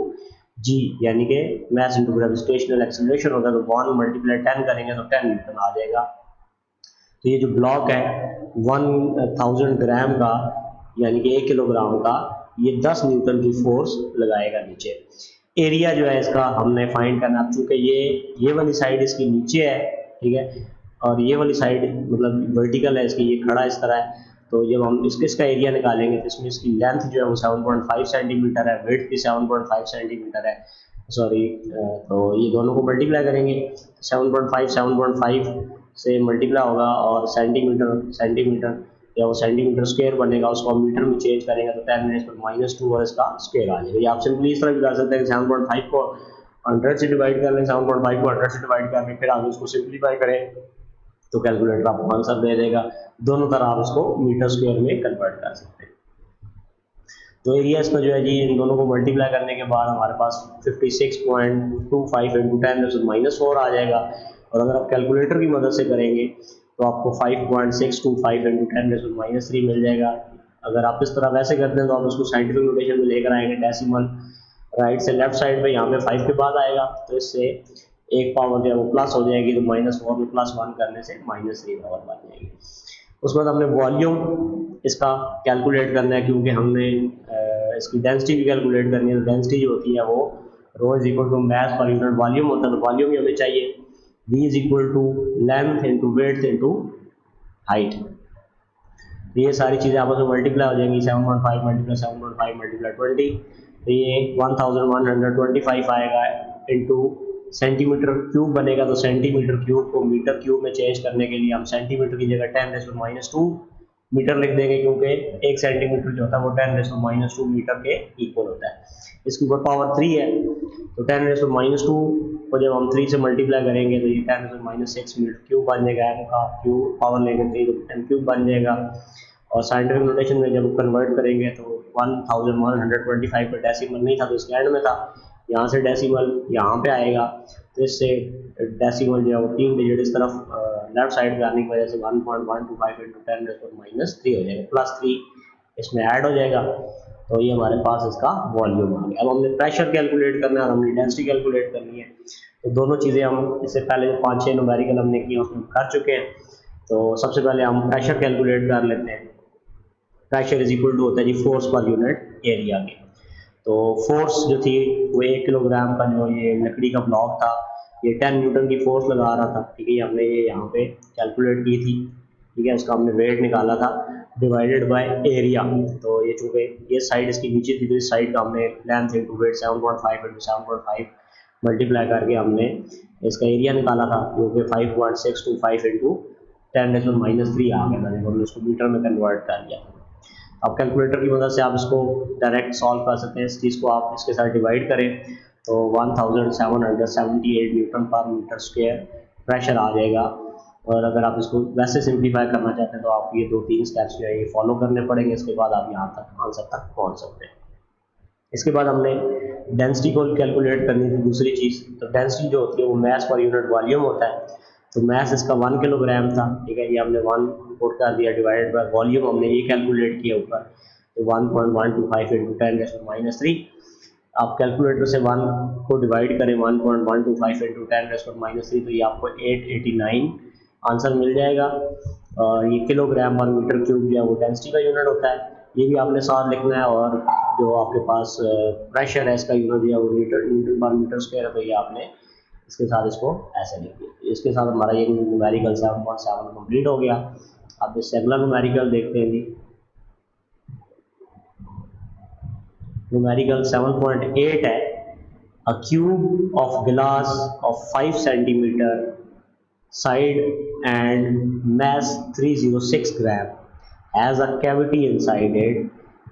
G, यानी कि मैस इंटू ग्रेविटेशनल एक्सेलरेशन होता है। तो 1 × 10 करेंगे तो 10 न्यूटन आ जाएगा। तो ये जो ब्लॉक है 1000 ग्राम का, यानी कि 1 किलोग्राम का, ये 10 न्यूटन की फोर्स लगाएगा नीचे। एरिया जो है इसका हमने फाइंड करना, चूंकि ये वाली साइड इसकी नीचे है, ठीक है, और ये वाली साइड मतलब वर्टिकल है इसकी, ये खड़ा इस तरह है। तो जब हम इसका एरिया निकालेंगे तो इसमें इसकी लेंथ जो है वो 7.5 सेंटीमीटर है, वेट भी 7.5 सेंटीमीटर है, सॉरी। तो ये दोनों को मल्टीप्लाई करेंगे, 7.5 से मल्टीप्लाई होगा, और सेंटीमीटर या वो सेंटीमीटर स्क्वायर बनेगा, उसको हम मीटर में चेंज करेंगे तो 10⁻⁻² और इसका स्क्वायर आ जाएगा। ये आप सिंपली इस तरह भी कर सकते हैं कि 7.5 को 100 से डिवाइड कर लें, 7.5 को 100 से डिवाइड कर लें, फिर आप इसको सिंप्लीफाई करें तो कैलकुलेटर आपको आंसर दे देगा। दोनों तरह आप इसको मीटर स्क्वायर में कन्वर्ट कर सकते हैं। तो एरिया इसका जो है जी, इन दोनों को मल्टीप्लाई करने के बाद हमारे पास 56.25 × 10⁻⁴ आ जाएगा। और अगर आप कैलकुलेटर की मदद से करेंगे तो आपको 5.625 × 10⁻³ मिल जाएगा। अगर आप इस तरह वैसे करते हैं तो आप उसको साइंटिफिक नोटेशन में लेकर आएंगे डेसिमल राइट से लेफ्ट साइड पे यहाँ पे 5 के बाद आएगा, तो इससे एक पावर जो है वो प्लस हो जाएगी, तो -4 में +1 करने से -3 पावर बन जाएगी। उसके बाद हमने वॉल्यूम इसका कैलकुलेट करना है, क्योंकि हमने इसकी डेंसिटी भी कैलकुलेट करनी है। तो डेंसिटी जो होती है वो rho is equal to mass पर यूनिट वॉल्यूम होता है, तो वॉल्यूम ही हमें चाहिए v is equal to length into width into height. ये सारी चीज़ें आपस में मल्टीप्लाई हो जाएंगी, 7.5 मल्टीप्लाई 7.5 मल्टीप्लाई 20, तो ये 1125 आएगा इंटू सेंटीमीटर क्यूब बनेगा। तो सेंटीमीटर क्यूब को मीटर क्यूब में चेंज करने के लिए हम सेंटीमीटर की जगह 10⁻² मीटर लिख देंगे, क्योंकि 1 सेंटीमीटर जो होता है वो 10⁻² मीटर के इक्वल होता है। इसके ऊपर पावर 3 है, तो 10⁻² को जब हम 3 से मल्टीप्लाई करेंगे तो ये 10⁻6 मीटर क्यूब बन जाएगा। m का क्यूब पावर लेंगे 3 तो m क्यूब बन जाएगा। और साइंटिफिक नोटेशन में जब कन्वर्ट करेंगे तो 1125 पर डेसिमल नहीं था तो इसके एंड में था, यहाँ से डेसिमल यहाँ पे आएगा, तो इससे डेसिमल जो है वो 3 डिजिट इस तरफ लेफ्ट साइड पे आने की वजह से 1.125 इंटू 10⁻³ हो जाएगा, +3 इसमें ऐड हो जाएगा। तो ये हमारे पास इसका वॉल्यूम आ गया। अब हमने प्रेशर कैलकुलेट करना है और हमने डेंसिटी कैलकुलेट करनी है, तो दोनों चीज़ें हम इससे पहले 5-6 न्यूमेरिकल हमने किए उसमें कर चुके हैं। तो सबसे पहले हम प्रेशर कैलकुलेट कर लेते हैं। प्रेशर इज इक्वल टू होता है जी फोर्स पर यूनिट एरिया के। तो फोर्स जो थी वो 1 किलोग्राम का जो ये लकड़ी का ब्लॉक था, ये 10 न्यूटन की फोर्स लगा रहा था, ठीक है। हमने ये यहाँ पे कैलकुलेट की थी, ठीक है। उसका हमने वेट निकाला था डिवाइडेड बाय एरिया। तो ये चूँकि ये साइड इसकी नीचे थी, तो इस साइड का हमने length into weight 7.5 into 7.5 multiply करके हमने इसका एरिया निकाला था, जो कि 5.625 इंटू 10⁻³ आ गया था, जब हमने उसको मीटर में कन्वर्ट कर लिया। अब कैलकुलेटर की मदद से आप इसको डायरेक्ट सॉल्व कर सकते हैं। इस चीज़ को आप इसके साथ डिवाइड करें तो 1778 न्यूटन पर मीटर स्क्वायर प्रेशर आ जाएगा। और अगर आप इसको वैसे सिंप्लीफाई करना चाहते हैं तो आप ये 2-3 स्टेप्स जो है ये फॉलो करने पड़ेंगे, इसके बाद आप यहाँ तक आंसर तक पहुँच सकते हैं। इसके बाद हमने डेंसिटी को कैलकुलेट करनी थी दूसरी चीज़। तो डेंसिटी जो होती है वो मास पर यूनिट वॉल्यूम होता है, तो मास इसका 1 किलोग्राम था, ठीक है। ये हमने 1 पुट कर दिया डिवाइडेड बाय वॉल्यूम हमने ये कैलकुलेट किया ऊपर, तो 1.125 इंटू 10⁻³ आप कैलकुलेटर से 1 को डिवाइड करें 1.125 इंटू 10⁻³ तो ये आपको 889 आंसर मिल जाएगा। और ये किलोग्राम पर मीटर क्यूब जो है वो डेंसिटी का यूनिट होता है, ये भी आपने साथ लिखना है। और जो आपके पास प्रेशर है इसका यूनिट जो है वो न्यूटन पर मीटर स्क्वायर है, तो ये आपने इसके साथ इसको ऐसे लिख दिया। इसके साथ हमारा ये न्यूमेरिकल 7.7 कंप्लीट हो गया। अब इस अगला न्यूमेरिकल देखते हैं जी। न्यूमेरिकल 7.8 है। अ cube of glass of 5 centimetre side and mass 306 gram has a cavity inside it.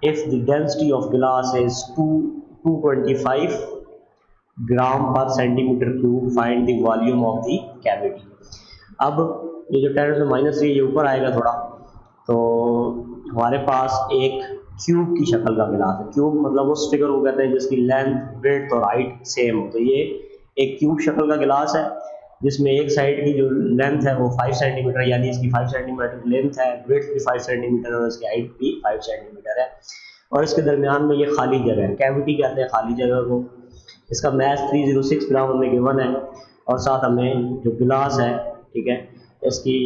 If the density of glass is 225 ग्राम पर centimetre cube, find the volume of the cavity. अब ये जो 10⁻³ ये ऊपर आएगा थोड़ा, तो हमारे पास एक क्यूब की शक्ल का गिलास है। क्यूब मतलब उस फिगर को कहते हैं जिसकी लेंथ, विड्थ और हाइट सेम हो। तो ये एक क्यूब शक्ल का गिलास है जिसमें एक साइड की जो लेंथ है वो 5 सेंटीमीटर, यानी इसकी 5 सेंटीमीटर लेंथ है, विड्थ भी 5 सेंटीमीटर और इसकी हाइट भी 5 सेंटीमीटर है। और इसके दरमियान में ये खाली जगह है, कैविटी कहते हैं खाली जगह को। इसका मास 306 ग्राम हमें गिवन है, और साथ हमें जो गिलास है, ठीक है, इसकी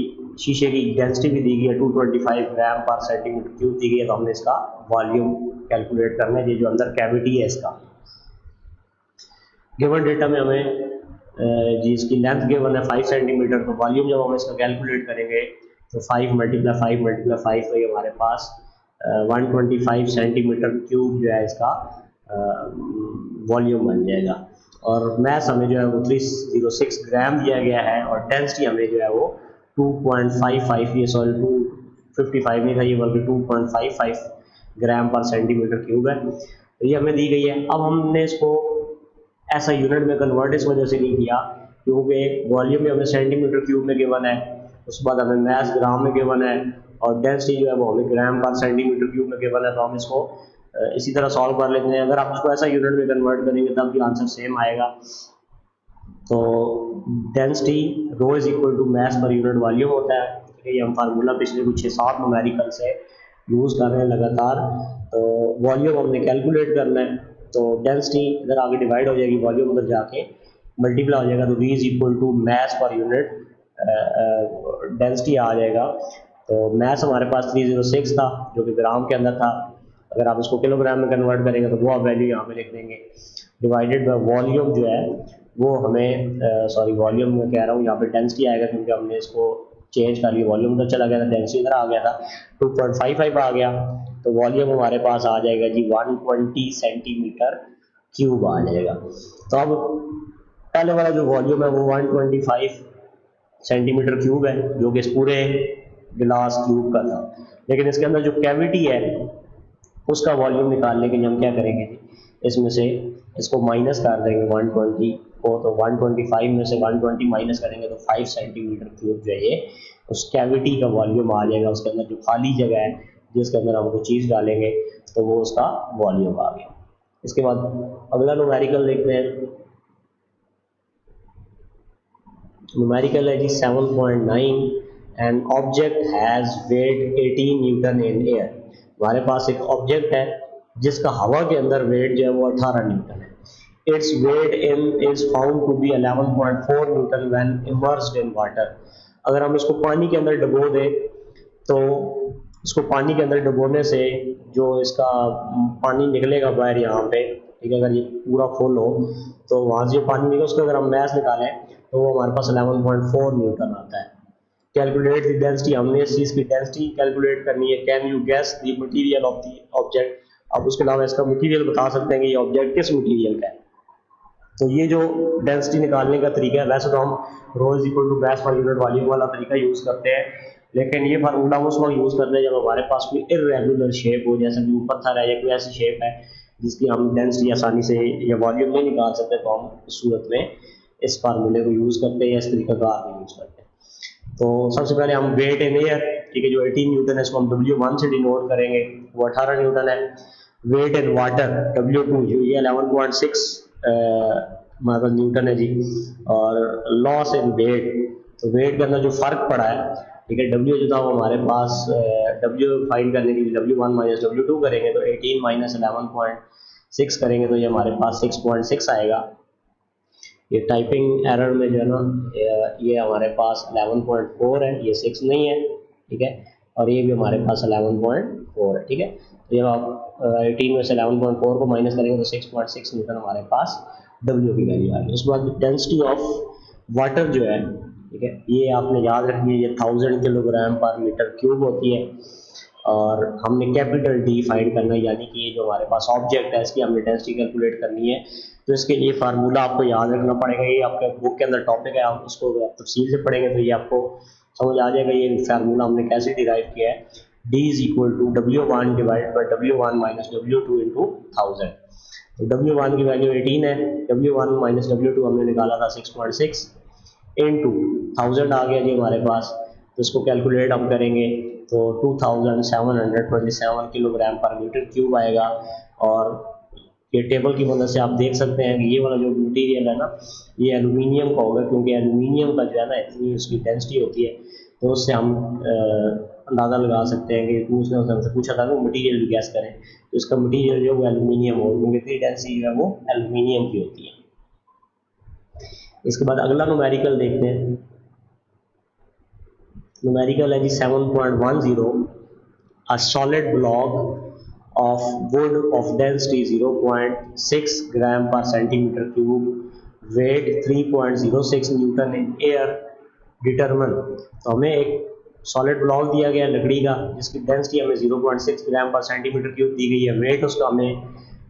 शीशे की डेंसिटी भी दी गई है 225 ग्राम पर सेंटीमीटर क्यूब दी गई है। तो हमने इसका वॉल्यूम कैलकुलेट करना है, ये जो अंदर कैविटी है इसका। गिवन डेटा में हमें जी इसकी लेंथ गिवन है 5 सेंटीमीटर, तो वॉल्यूम जब हम इसका कैलकुलेट करेंगे तो 5 × 5 × 5 तो ये हमारे पास 125 सेंटीमीटर क्यूब जो है इसका वॉल्यूम बन जाएगा। और मास हमें जो है वो 306 ग्राम दिया गया है, और डेंसिटी हमें जो है वो 2.55 ये सॉरी 255 नहीं था ये, बल्कि 2.55 ग्राम पर सेंटीमीटर क्यूब है। तो ये हमें दी गई है। अब हमने इसको ऐसा यूनिट में कन्वर्ट इस वजह से नहीं किया क्योंकि वॉल्यूम में हमें सेंटीमीटर क्यूब में गिवन है, उसके बाद हमें मास ग्राम में गिवन है, और डेंसिटी जो है वो हमें ग्राम पर सेंटीमीटर क्यूब में गिवन है। तो हम इसको इसी तरह सॉल्व कर लेते हैं। अगर आप इसको ऐसा यूनिट में कन्वर्ट करेंगे तब भी आंसर सेम आएगा। तो density rho is equal to mass पर यूनिट वॉल्यूम होता है। ये हम फार्मूला पिछले कुछ 6-7 न्यूमेरिकल से यूज़ कर रहे हैं लगातार। तो वॉल्यूम हमने कैलकुलेट करना है, तो डेंसिटी इधर आगे डिवाइड हो जाएगी, वॉल्यूम उधर जाके मल्टीप्लाई हो जाएगा, तो V is equal to mass पर यूनिट डेंसिटी आ जाएगा। तो मैस हमारे पास 306 था जो कि ग्राम के अंदर था, अगर आप इसको किलोग्राम में कन्वर्ट करेंगे तो वो आप वैल्यू यहाँ पे लिख देंगे, डिवाइडेड बाय वॉल्यूम जो है वो हमें सॉरी वॉल्यूम में कह रहा हूँ, यहाँ पे डेंसिटी आएगा क्योंकि हमने इसको चेंज कर लिया, वॉल्यूम उधर चला गया था, डेंसिटी इधर आ गया था, 2.55 आ गया, तो वॉल्यूम हमारे पास आ जाएगा जी 120 सेंटीमीटर क्यूब आ जाएगा। तो अब पहले वाला जो वॉल्यूम है वो 125 सेंटीमीटर क्यूब है जो कि इस पूरे गिलास क्यूब का था, लेकिन इसके अंदर जो कैविटी है उसका वॉल्यूम निकालने के लिए हम क्या करेंगे जी, इसमें से इसको माइनस कर देंगे 120 को, तो 125 में से 120 माइनस करेंगे तो 5 सेंटीमीटर क्यूब जो है ये उस कैविटी का वॉल्यूम आ जाएगा। उसके अंदर जो खाली जगह है जिसके अंदर हम कोई चीज़ डालेंगे तो वो उसका वॉल्यूम आ गया। इसके बाद अगला न्यूमेरिकल देखते हैं। न्यूमेरिकल है जी 7.9, an object has wait 18 Newton in air. हमारे पास एक ऑब्जेक्ट है जिसका हवा के अंदर वेट जो है वो 18 न्यूटन है। Its weight in is found to be 11.4 newton when immersed in water. अगर हम इसको पानी के अंदर डुबो दें तो इसको पानी के अंदर डुबोने से जो इसका पानी निकलेगा बाहर यहाँ पे, ठीक है, अगर ये पूरा फुल हो तो वहाँ से जो पानी निकले उसका अगर हम मैस निकालें तो वो हमारे पास 11.4 न्यूटन आता है। कैलकुलेट द डेंसिटी, हमने इस चीज़ की डेंसिटी कैलकुलेट करनी है। Can you guess the material of the object, आप उसके अलावा इसका मटेरियल बता सकते हैं कि ये ऑब्जेक्ट किस मटेरियल का है। तो ये जो डेंसिटी निकालने का तरीका है, वैसे तो हम rho is equal to mass पर यूनिट वॉल्यूम वाला तरीका यूज़ करते हैं, लेकिन ये फार्मूला उस वक्त यूज़ करते हैं जब हमारे पास कोई इर्रेगुलर शेप हो, जैसे कि पत्थर है या कोई ऐसी शेप है जिसकी हम डेंसिटी आसानी से या वॉल्यूम नहीं निकाल सकते, तो हम इस सूरत में इस फार्मूले को यूज़ करते हैं या इस तरीका का आगे यूज़ करते हैं। तो सबसे पहले हम वेट इन एयर, ठीक है, जो 18 न्यूटन है इसको हम W1 से डिनोट करेंगे, वो 18 न्यूटन है। वेट इन वाटर W2 जो ये 11.6 मतलब न्यूटन है जी, और लॉस इन वेट, तो वेट के अंदर जो फर्क पड़ा है, ठीक है, W जो था वो हमारे पास W फाइंड करने के लिए W1 माइनस W2 करेंगे तो 18 माइनस 11.6 करेंगे तो ये हमारे पास 6.6 आएगा। ये टाइपिंग एरर में जो है ना ये हमारे पास 11.4 है, ये 6 नहीं है, ठीक है, और ये भी हमारे पास 11.4 है, ठीक है। तो जब आप 18 में से 11.4 को माइनस करेंगे तो 6.6 न्यूटन हमारे पास W की वैल्यू आ गई। उसके बाद डेंसिटी ऑफ वाटर जो है, ठीक है, ये आपने याद रखनी है, ये 1000 किलोग्राम पर मीटर क्यूब होती है, और हमने कैपिटल डी फाइंड करना है, यानी कि ये जो हमारे पास ऑब्जेक्ट है इसकी हमने डेंसिटी कैलकुलेट करनी है। तो इसके लिए फार्मूला आपको याद रखना पड़ेगा, ये आपके बुक के अंदर टॉपिक है, आप उसको तफसील से पढ़ेंगे तो ये आपको समझ आ जाएगा ये फार्मूला हमने कैसे डिराइव किया है। D is equal to W1 divide by W1 minus W2 into 1000। तो W1 की वैल्यू 18 है, W1 माइनस W2 हमने निकाला था 6.6 इंटू 1000 आ गया जी हमारे पास। तो इसको कैलकुलेट हम करेंगे तो 2727 किलोग्राम पर मीटर क्यूब आएगा। और ये टेबल की मदद से आप देख सकते हैं कि ये वाला जो मटेरियल है ना ये एल्यूमिनियम का होगा, क्योंकि एल्यूमिनियम का जो है ना इतनी उसकी डेंसिटी होती है, तो उससे हम अंदाज़ा लगा सकते हैं कि उसने हमसे पूछा था कि मटेरियल भी गैस करें, तो इसका मटेरियल जो है वो एल्यूमिनियम हो, क्योंकि इतनी डेंसिटी जो है वो एल्यूमिनियम की होती है। इसके बाद अगला न्यूमेरिकल देखते हैं। न्यूमेरिकल है जी 7.10, a solid block of wood of density 0.6 gram per centimeter cube, weight 3.06 Newton in air, determine। तो हमें एक सॉलिड ब्लॉक दिया गया लकड़ी का जिसकी डेंसिटी हमें 0.6 ग्राम पर सेंटीमीटर क्यूब दी गई है, वेट उसका हमें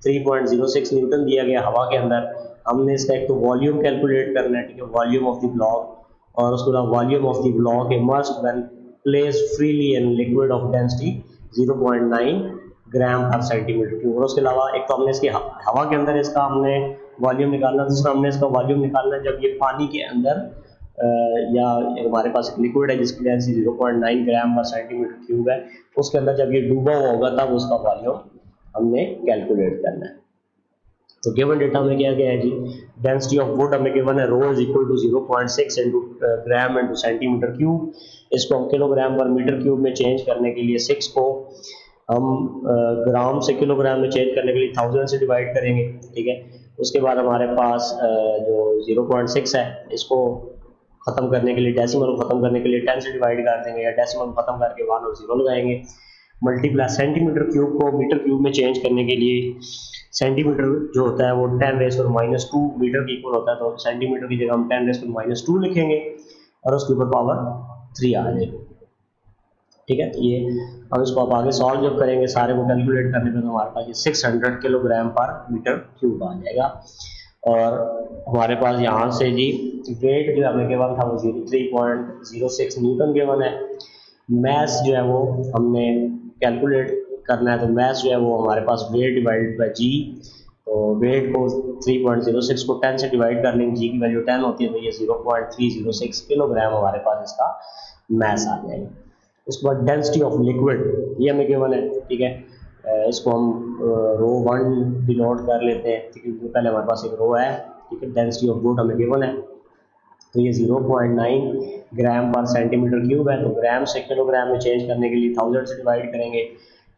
3.06 न्यूटन दिया गया हवा के अंदर। हमने इसका एक तो वॉल्यूम कैलकुलेट करना है, ठीक है, वॉल्यूम ऑफ द ब्लॉक, और उसके बाद volume of the block immersed when placed freely in liquid of density 0.9 ग्राम पर सेंटीमीटर क्यूब। और उसके अलावा एक तो हमने इसके हवा के अंदर इसका हमने वॉल्यूम निकालना, दूसरा हमने इसका वॉल्यूम निकालना जब ये पानी के अंदर या हमारे पास एक लिक्विड है जिसकी डेंसिटी 0.9 ग्राम पर सेंटीमीटर क्यूब है, उसके अंदर जब ये डूबा हुआ होगा तब उसका वॉल्यूम हमने कैलकुलेट करना है। तो गिवन डेटा में क्या गया है जी, डेंसिटी ऑफ वुड हमें गिवन है rho is equal to 0.6 gram into centimetre cube. इसको हम किलोग्राम पर मीटर क्यूब में चेंज करने के लिए 6 को हम ग्राम से किलोग्राम में चेंज करने के लिए 1000 से डिवाइड करेंगे, ठीक है। उसके बाद हमारे पास जो 0.6 है इसको ख़त्म करने के लिए, डेसिमल को ख़त्म करने के लिए 10 से डिवाइड कर देंगे, या डेसिमल को ख़त्म करके 1 और 0 लगाएंगे। मल्टीप्लाई सेंटीमीटर क्यूब को मीटर क्यूब में चेंज करने के लिए सेंटीमीटर जो होता है वो 10⁻² मीटर के इक्वल होता है, तो सेंटीमीटर की जगह हम 10⁻² लिखेंगे और उसके ऊपर पावर 3 आ जाएगी, ठीक है। ये हम इसको आप आगे सॉल्व जब करेंगे सारे को कैलकुलेट करने पे तो हमारे पास ये 600 किलोग्राम पर मीटर क्यूब आ जाएगा। और हमारे पास यहाँ से जी वेट जो हमें गिवन था वो 03.06 न्यूटन गिवन है। मैस जो है वो हमने कैलकुलेट करना है, तो मैस जो है वो हमारे पास वेट डिवाइडेड बाय जी, तो वेट को 3.06 को 10 से डिवाइड कर लेंगे, जी की वैल्यू 10 होती है, तो ये 0.306 किलोग्राम हमारे पास इसका मैस आ जाएगा। उसके बाद डेंसिटी ऑफ लिक्विड ये हमें गिवन है, ठीक है। इसको हम रो 1 डिनोट कर लेते हैं, क्योंकि पहले हमारे पास एक रो है, ठीक है। डेंसिटी ऑफ गुड हमें गिवन है, तो ये 0.9 ग्राम पर सेंटीमीटर क्यूब है, तो ग्राम से किलोग्राम में चेंज करने के लिए 1000 से डिवाइड करेंगे,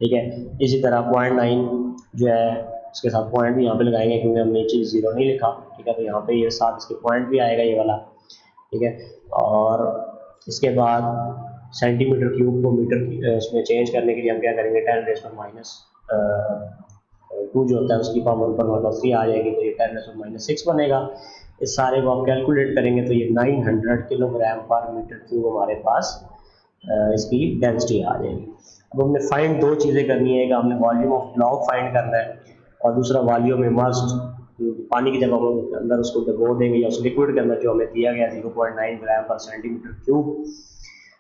ठीक है। इसी तरह 0.9 जो है उसके साथ पॉइंट भी यहाँ पे लगाएंगे, क्योंकि हमने नीचे 0 नहीं लिखा, ठीक है। तो यहाँ पे ये साथ इसके पॉइंट भी आएगा ये वाला, ठीक है। और इसके बाद सेंटीमीटर क्यूब को मीटर उसमें चेंज करने के लिए हम क्या करेंगे, 10⁻² जो होता है उसकी पावर ऊपर मतलब 3 आ जाएगी, तो ये 10⁻6 बनेगा। इस सारे को आप कैलकुलेट करेंगे तो ये 900 किलोग्राम पर मीटर क्यूब हमारे पास इसकी डेंसिटी आ जाएगी। अब हमने फाइंड दो चीज़ें करनी है, एक हमने वॉल्यूम ऑफ ब्लॉक फाइंड करना है और दूसरा वॉल्यूम इमर्स्ड, पानी की जगह हम अंदर उसको डुबो देंगे या उस लिक्विड के अंदर जो हमें दिया गया 0.9 ग्राम पर सेंटीमीटर क्यूब,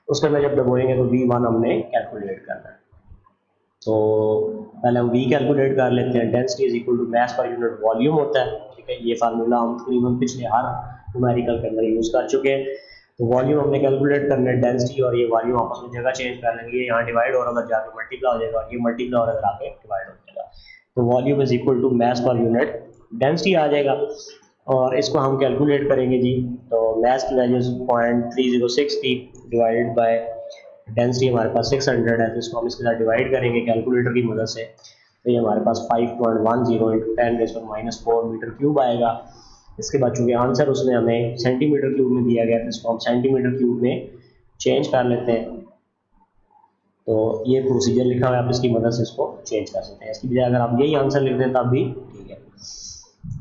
उसके अंदर जब डुबोएंगे तो V1 हमने कैलकुलेट करना है। तो पहले हम V कैलकुलेट कर लेते हैं। Density is equal to mass पर यूनिट वॉल्यूम होता है, ठीक है। ये फार्मूला हम तकरीबन पिछले हर न्यूमेरिकल के अंदर यूज़ कर चुके हैं। तो वॉल्यूम हमने कैलकुलेट करना है, डेंसिटी और ये वॉल्यूम आपस में जगह चेंज कर लेंगे, ये यहाँ डिवाइड हो रहा था जाके मल्टीप्लाई हो जाएगा और ये मल्टीप्लाई हो रहा था आके डिवाइड हो जाएगा। तो volume is equal to mass पर यूनिट डेंसिटी आ जाएगा और इसको हम कैलकुलेट करेंगे जी। तो मास की वैल्यू 0.306 थी, डिवाइडेड बाय डेंसिटी हमारे पास 600 है, तो इसको हम इसके साथ डिवाइड करेंगे कैलकुलेटर की मदद से, तो ये हमारे पास 5.10 × 10⁻⁴ मीटर क्यूब आएगा। इसके बाद चूँकि आंसर उसने हमें सेंटीमीटर क्यूब में दिया गया तो इसको हम सेंटीमीटर क्यूब में चेंज कर लेते हैं। तो ये प्रोसीजर लिखा हुआ है, आप इसकी मदद से इसको चेंज कर सकते हैं। इसकी बजाय अगर आप यही आंसर लिख दें तब भी ठीक है।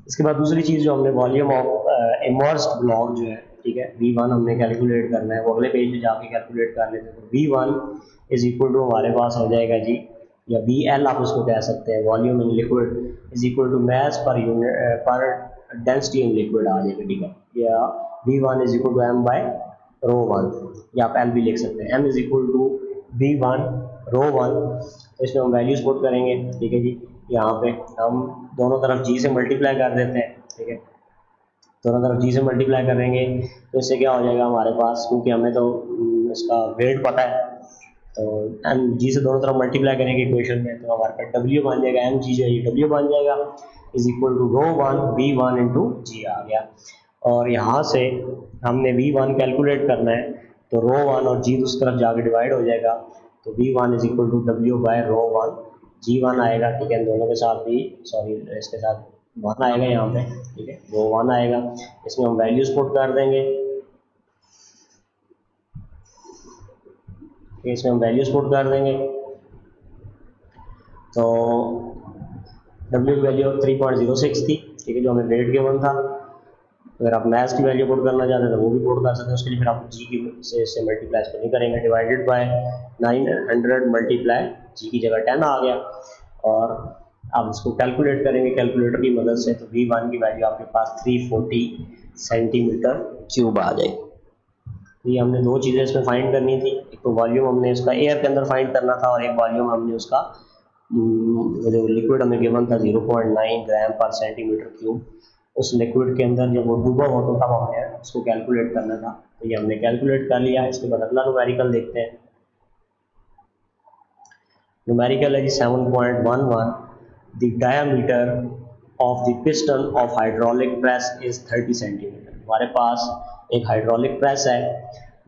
इसके बाद दूसरी चीज़ जो हमने वॉल्यूम ऑफ इमर्स्ड ब्लॉक जो है, ठीक है, V1 हमने कैलकुलेट करना है, वो अगले पेज पे जाके कैलकुलेट कर लेते हैं। तो V1 इज इक्वल टू हमारे पास हो जाएगा जी, या VL आप उसको कह सकते हैं, volume in liquid is equal to mass पर यूनिट पर डेंसिटी इन लिक्विड आ जाएगा, ठीक है। या V1 is equal to m/ρ1, या आप L भी लिख सकते हैं, m is equal to V1/ρ1। तो इसमें हम वैल्यूज पुट करेंगे, ठीक है जी। यहाँ पे हम दोनों तरफ G से मल्टीप्लाई कर देते हैं, ठीक है। दोनों तरफ G से मल्टीप्लाई करेंगे तो इससे क्या हो जाएगा हमारे पास, क्योंकि हमें तो इसका वेट पता है, तो एम जी से दोनों तरफ मल्टीप्लाई करेंगे इक्वेशन में, तो हमारे पास W बन जाएगा, एम जी जो है ये W बन जाएगा, is equal to ρ1 V1 into g आ गया। और यहाँ से हमने V1 कैलकुलेट करना है, तो ρ1 और G दूसरी तरफ जाके डिवाइड हो जाएगा, तो V1 is equal to W/ρ1, G1 आएगा, ठीक है। दोनों के साथ भी सॉरी इसके साथ 1 आएगा यहाँ पे, ठीक है, वो 1 आएगा। इसमें हम वैल्यूज पुट कर देंगे, इसमें हम वैल्यूज पुट कर देंगे। तो W की वैल्यू 3.06 थी, ठीक है, जो हमें वेट गिवन था। अगर आप मास की वैल्यू पुट करना चाहते हैं तो वो भी पुट कर सकते हैं, उसके लिए फिर आप जी की से मल्टीप्लाई इसको नहीं करेंगे, डिवाइडेड बाय 900 मल्टीप्लाई जी की जगह 10 आ गया। और आप इसको कैलकुलेट करेंगे कैलकुलेटर की मदद से, तो V1 की वैल्यू आपके पास 340 सेंटीमीटर क्यूब आ जाएगी। तो ये हमने दो चीज़ें इसमें फाइंड करनी थी, एक तो वॉल्यूम हमने इसका एयर के अंदर फाइंड करना था, और एक वॉल्यूम हमने उसका जो लिक्विड हमें गिवन था 0.9 ग्राम पर सेंटीमीटर क्यूब, उस लिक्विड के अंदर जब वो डूबा हुआ तो तब हमने उसको कैलकुलेट करना था, तो ये हमने कैलकुलेट कर लिया। इसके बाद अगला न्यूमेरिकल देखते हैं। न्यूमेरिकल है जी 7.11, the diameter of the piston of hydraulic press is 30 centimetre. हमारे पास एक हाइड्रोलिक प्रेस है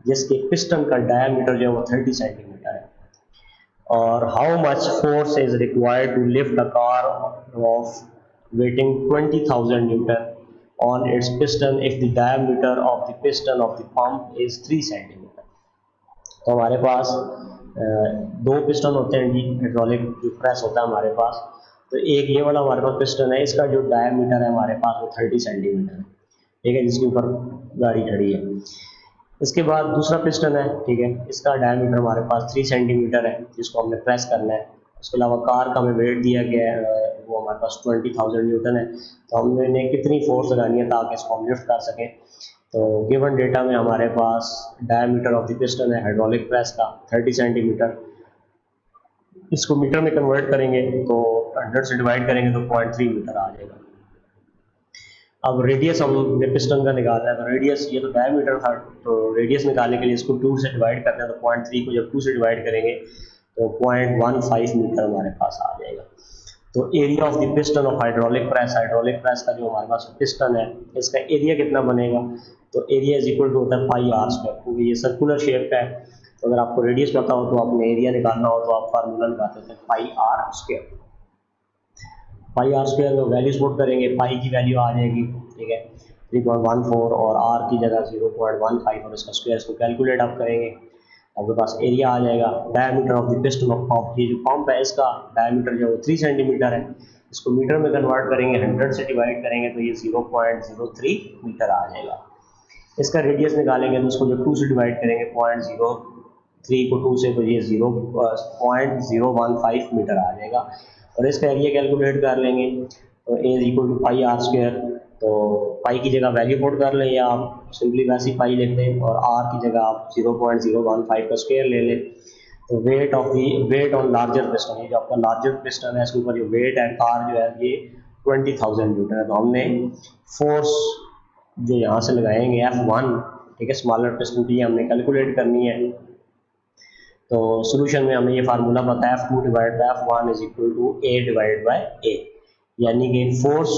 जिसके पिस्टन का डायमीटर जो है वो 30 सेंटीमीटर है। और how much force is required to lift a car of weighting 20,000 newton on its piston if the diameter of the piston of the pump is 3 centimetre. तो हमारे पास दो पिस्टन होते हैं जी, हाइड्रोलिक जो प्रेस होता है हमारे पास। तो एक ये वाला हमारे पास पिस्टन है, इसका जो डायमीटर है हमारे पास वो 30 सेंटीमीटर है, ठीक है, जिसके ऊपर गाड़ी खड़ी है। इसके बाद दूसरा पिस्टन है, ठीक है, इसका डायमीटर हमारे पास 3 सेंटीमीटर है, जिसको हमने प्रेस करना है। उसके अलावा कार का हमें वेट दिया गया है, वो हमारे पास 20,000 न्यूटन है। तो हमने कितनी फोर्स लगानी है ताकि इसको हम लिफ्ट कर सकें। तो गिवन डेटा में हमारे पास डायमीटर ऑफ द पिस्टन है हाइड्रोलिक प्रेस का 30 सेंटीमीटर। इसको मीटर में कन्वर्ट करेंगे तो 100 से डिवाइड करेंगे तो 0.3 मीटर आ जाएगा। अब रेडियस हमने पिस्टन का निकालना है, तो रेडियस ये तो डायमीटर था, तो रेडियस निकालने के लिए इसको 2 से डिवाइड करते हैं। तो 0.3 को जब 2 से डिवाइड करेंगे तो 0.15 मीटर हमारे पास आ जाएगा। तो area of the piston of hydraulic press का जो हमारे पास पिस्टन है, इसका एरिया कितना बनेगा, तो एरिया इज इक्वल टू होता है पाई आर स्क्वायर, क्योंकि ये सर्कुलर शेप का है। तो अगर आपको रेडियस पता हो तो आपने एरिया निकालना हो तो आप फार्मूला लगाते थे pi r square. Pi r square में वैल्यूज पुट करेंगे, पाई की वैल्यू आ जाएगी, ठीक है, 3.14 और आर की जगह 0.15 और इसका स्क्वायर, इसको कैलकुलेट आप करेंगे, आपके पास एरिया आ जाएगा। Diameter of the piston of pump, ये जो पंप है इसका डायमीटर जो है वो 3 सेंटीमीटर है, इसको मीटर में कन्वर्ट करेंगे, 100 से डिवाइड करेंगे तो ये 0.03 मीटर आ जाएगा। इसका रेडियस निकालेंगे तो उसको जब 2 से डिवाइड करेंगे 0.03 को 2 से, तो ये 0.015 मीटर आ जाएगा। और इसका एरिया कैलकुलेट कर लेंगे तो A is equal to pi r square. तो पाई की जगह वैल्यू पुट कर लें या आप सिंपली वैसे ही पाई लिख दें और आर की जगह आप 0.015 का स्क्वायर ले लें। तो वेट ऑन लार्जर पिस्टन, ये जो आपका लार्जर पिस्टन है इसके ऊपर जो वेट है कार जो है ये 20,000 न्यूटन है। तो हमने फोर्स जो यहाँ से लगाएंगे F1, ठीक है, स्मॉलर पिस्टन की हमने कैलकुलेट करनी है। तो सोल्यूशन में हमें ये फार्मूला पता है F2 divide by F1 is equal to A divide by A, यानी कि फोर्स,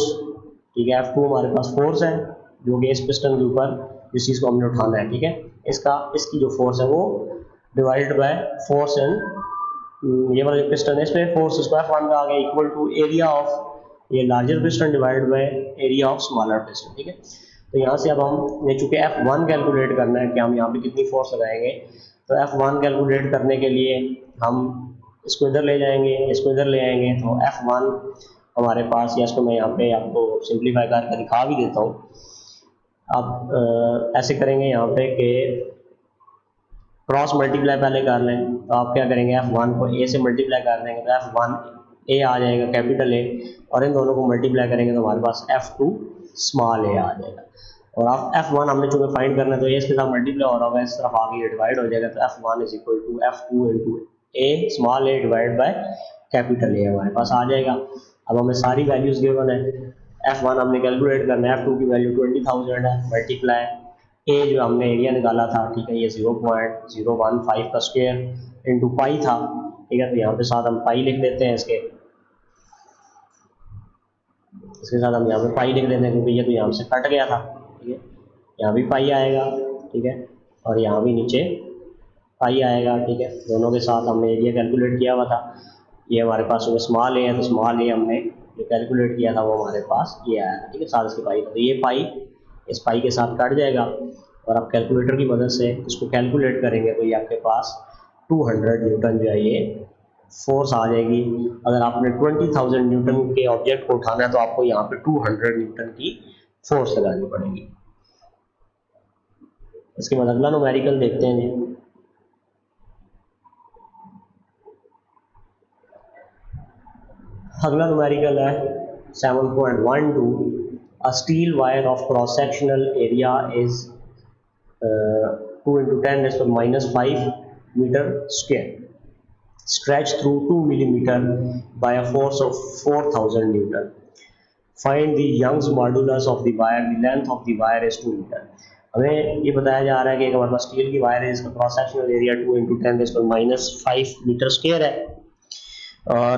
ठीक है, F2 हमारे पास फोर्स है जो कि इस पिस्टन के ऊपर जिस चीज़ को हमने उठाना है, ठीक है, इसकी जो फोर्स है वो डिवाइड बाय फोर्स एंड ये वाला जो पिस्टन है इस पर फोर्स इसको F1 का आ गया इक्वल टू एरिया ऑफ ये larger piston divide by area of smaller piston, ठीक है। तो यहाँ से अब हम चूँकि F1 कैलकुलेट करना है कि हम यहाँ पे कितनी फोर्स लगाएंगे, तो F1 कैलकुलेट करने के लिए हम इसको इधर ले जाएंगे, इसको इधर ले आएंगे, तो F1 हमारे पास, या इसको मैं यहाँ पे आपको सिंप्लीफाई करके दिखा भी देता हूँ। आप ऐसे करेंगे यहाँ पे कि क्रॉस मल्टीप्लाई पहले कर लें, तो आप क्या करेंगे F1 को A से मल्टीप्लाई कर देंगे तो F1 A आ जाएगा, कैपिटल A, और इन दोनों को मल्टीप्लाई करेंगे तो हमारे पास F2 स्मॉल a आ जाएगा। और आप F1 हमने चूँकि फाइंड करना है तो इसके साथ मल्टीप्लाई हो रहा होगा, इस तरफ आगे ये डिवाइड हो जाएगा, तो F1 is equal to F2 into A small a divide by capital A हमारे पास आ जाएगा। अब हमें सारी वैल्यूज गिवन है, F1 हमने कैलकुलेट करना है, F2 की वैल्यू 20,000 है, मल्टीप्लाई A जो हमने एरिया निकाला था, ठीक है, ये 0.015 का स्क्वायर इंटू पाई था, ठीक है, तो यहाँ पे साथ हम पाई लिख देते हैं, इसके साथ हम यहाँ पे पाई लिख देते हैं क्योंकि ये तो यहाँ से कट गया था, ठीक है, यहाँ भी पाई आएगा, ठीक है, और यहाँ भी नीचे पाई आएगा, ठीक है, दोनों के साथ हमने एरिया कैलकुलेट किया हुआ था। ये हमारे पास जो स्मॉल ए है तो स्मॉल ए हमने जो कैलकुलेट किया था वो हमारे पास ये आया, ठीक है, साथ इसके पाई था, तो ये पाई इस पाई के साथ कट जाएगा और आप कैलकुलेटर की मदद से इसको कैलकुलेट करेंगे तो ये आपके पास 200 न्यूटन जो है ये फोर्स आ जाएगी। अगर आपने 20,000 न्यूटन के ऑब्जेक्ट को उठाना है तो आपको यहाँ पे 200 न्यूटन की फोर्स लगानी पड़ेगी। इसके बाद अगला न्यूमेरिकल देखते हैं जी। अगला न्यूमेरिकल है 7.12, a steel wire of cross sectional area is 2 into 10 raised to -5 meter square stretched through 2 millimeter by a force of 4,000 Newton. Find the Young's modulus of the wire. The length of the wire is 2 meter. हमें ये बताया जा रहा है कि हमारे पास steel की wire है, इसका cross sectional area 2 into 10 raised to -5 metre square है और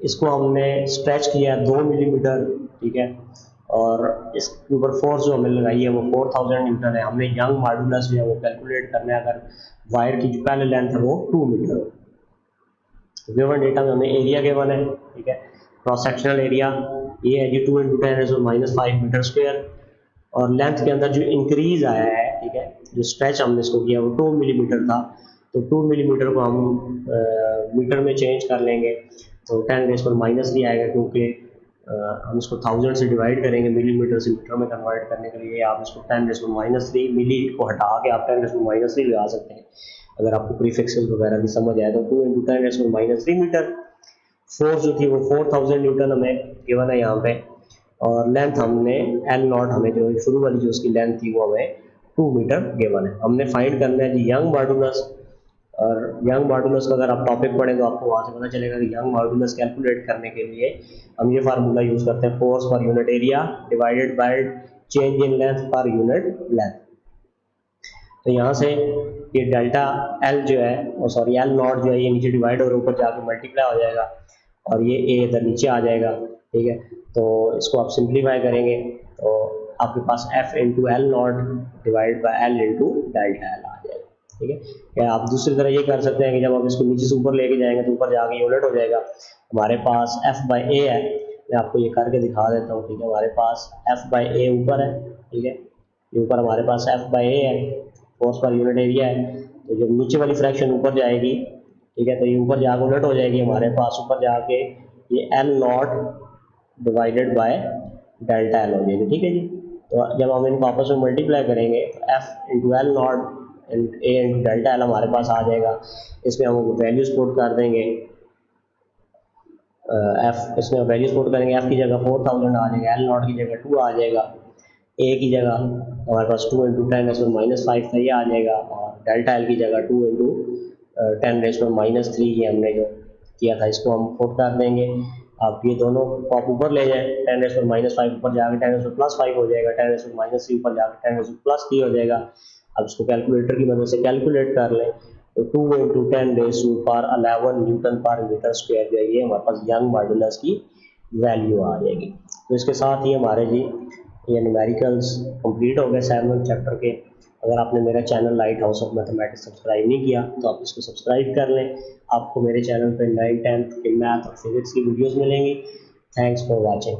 इसको हमने स्ट्रेच किया 2 मिलीमीटर, ठीक है, और इसके ऊपर फोर्स जो हमें लगाई है वो 4,000 न्यूटन है। हमने यंग मॉडुलस जो है वो कैलकुलेट करना है अगर वायर की जो पहले लेंथ है वो 2 मीटर हो। गिवन डेटा में हमें एरिया गिवन है, ठीक है। क्रॉस सेक्शनल एरिया ये है जी 2 × 10⁻⁵ मीटर स्क्वायर, और लेंथ के अंदर जो इंक्रीज आया है, ठीक है, जो स्ट्रेच हमने इसको किया वो 2 मिलीमीटर था, तो 2 मिलीमीटर को हम मीटर में चेंज कर लेंगे, तो 10⁻³ आएगा, क्योंकि हम इसको 1000 से डिवाइड करेंगे, मिलीमीटर से मीटर में कन्वर्ट करने के लिए आप इसको 10⁻³ मिली को हटा के आप 10⁻³ लगा सकते हैं, अगर आपको प्रीफिक्सेस वगैरह की समझ आए तो। 2 × 10⁻³ मीटर, फोर्स जो थी वो 4000 न्यूटन हमें गिवन है यहाँ पे, और लेंथ हमने L0 हमें जो शुरू वाली जो उसकी लेंथ थी वो हमें 2 मीटर गिवन है। हमने फाइंड करना है जी यंग मॉड्यूलस, और यंग मॉड्यूलस का अगर आप टॉपिक पढ़ें तो आपको वहाँ से पता चलेगा कि यंग मॉड्यूलस कैलकुलेट करने के लिए हम ये फार्मूला यूज़ करते हैं, फोर्स पर unit area divided by change in length per unit length. तो यहाँ से ये डेल्टा L जो है सॉरी L0 जो है ये नीचे डिवाइड और ऊपर जाके मल्टीप्लाई हो जाएगा, और ये A इधर नीचे आ जाएगा, ठीक है। तो इसको आप सिंप्लीफाई करेंगे तो आपके पास F × L0 divide by L × delta L आ जाएगा, ठीक है। या आप दूसरी तरह ये कर सकते हैं कि जब आप इसको नीचे से ऊपर लेके जाएंगे तो ऊपर जाके ये उलट हो जाएगा। हमारे पास F/A है, मैं आपको ये करके दिखा देता हूँ, ठीक है। हमारे पास F/A ऊपर है, ठीक है, ये ऊपर हमारे पास F/A है, फोर्स पर यूनिट एरिया है, तो जब नीचे वाली फ्रैक्शन ऊपर जाएगी, ठीक है, तो ये ऊपर जाके उलट हो जाएगी, हमारे पास ऊपर जाके ये L0 divided by delta L हो जाएगी, ठीक है जी। तो जब हम इनको आपस में मल्टीप्लाई करेंगे तो F × L0 A × delta L हमारे पास आ जाएगा। इसमें हम वैल्यूज पुट कर देंगे, इसमें वैल्यूज पुट करेंगे, F की जगह 4000 आ जाएगा, L0 की जगह 2 आ जाएगा, A की जगह हमारे पास 2 × 10⁻⁵ था ये आ जाएगा, और डेल्टा L की जगह 2 × 10⁻³ ये हमने जो किया था इसको हम पुट कर देंगे। आप ये दोनों को आप ऊपर ले जाएं, 10⁻⁵ ऊपर जाके 10⁻+5 हो जाएगा, 10⁻³ ऊपर जाके 10⁻+3 हो जाएगा। अब इसको कैलकुलेटर की मदद से कैलकुलेट कर लें तो 2 × 10⁻11 न्यूटन पर मीटर स्क्वायर जो है ये हमारे पास यंग मॉड्यूलस की वैल्यू आ जाएगी। तो इसके साथ ही हमारे जी ये न्यूमेरिकल्स कंप्लीट हो गए 7th चैप्टर के। अगर आपने मेरा channel light house of mathematics subscribe नहीं किया तो आप इसको सब्सक्राइब कर लें। आपको मेरे चैनल पर 9th 10th के मैथ और फिजिक्स की वीडियोस मिलेंगी। Thanks for watching.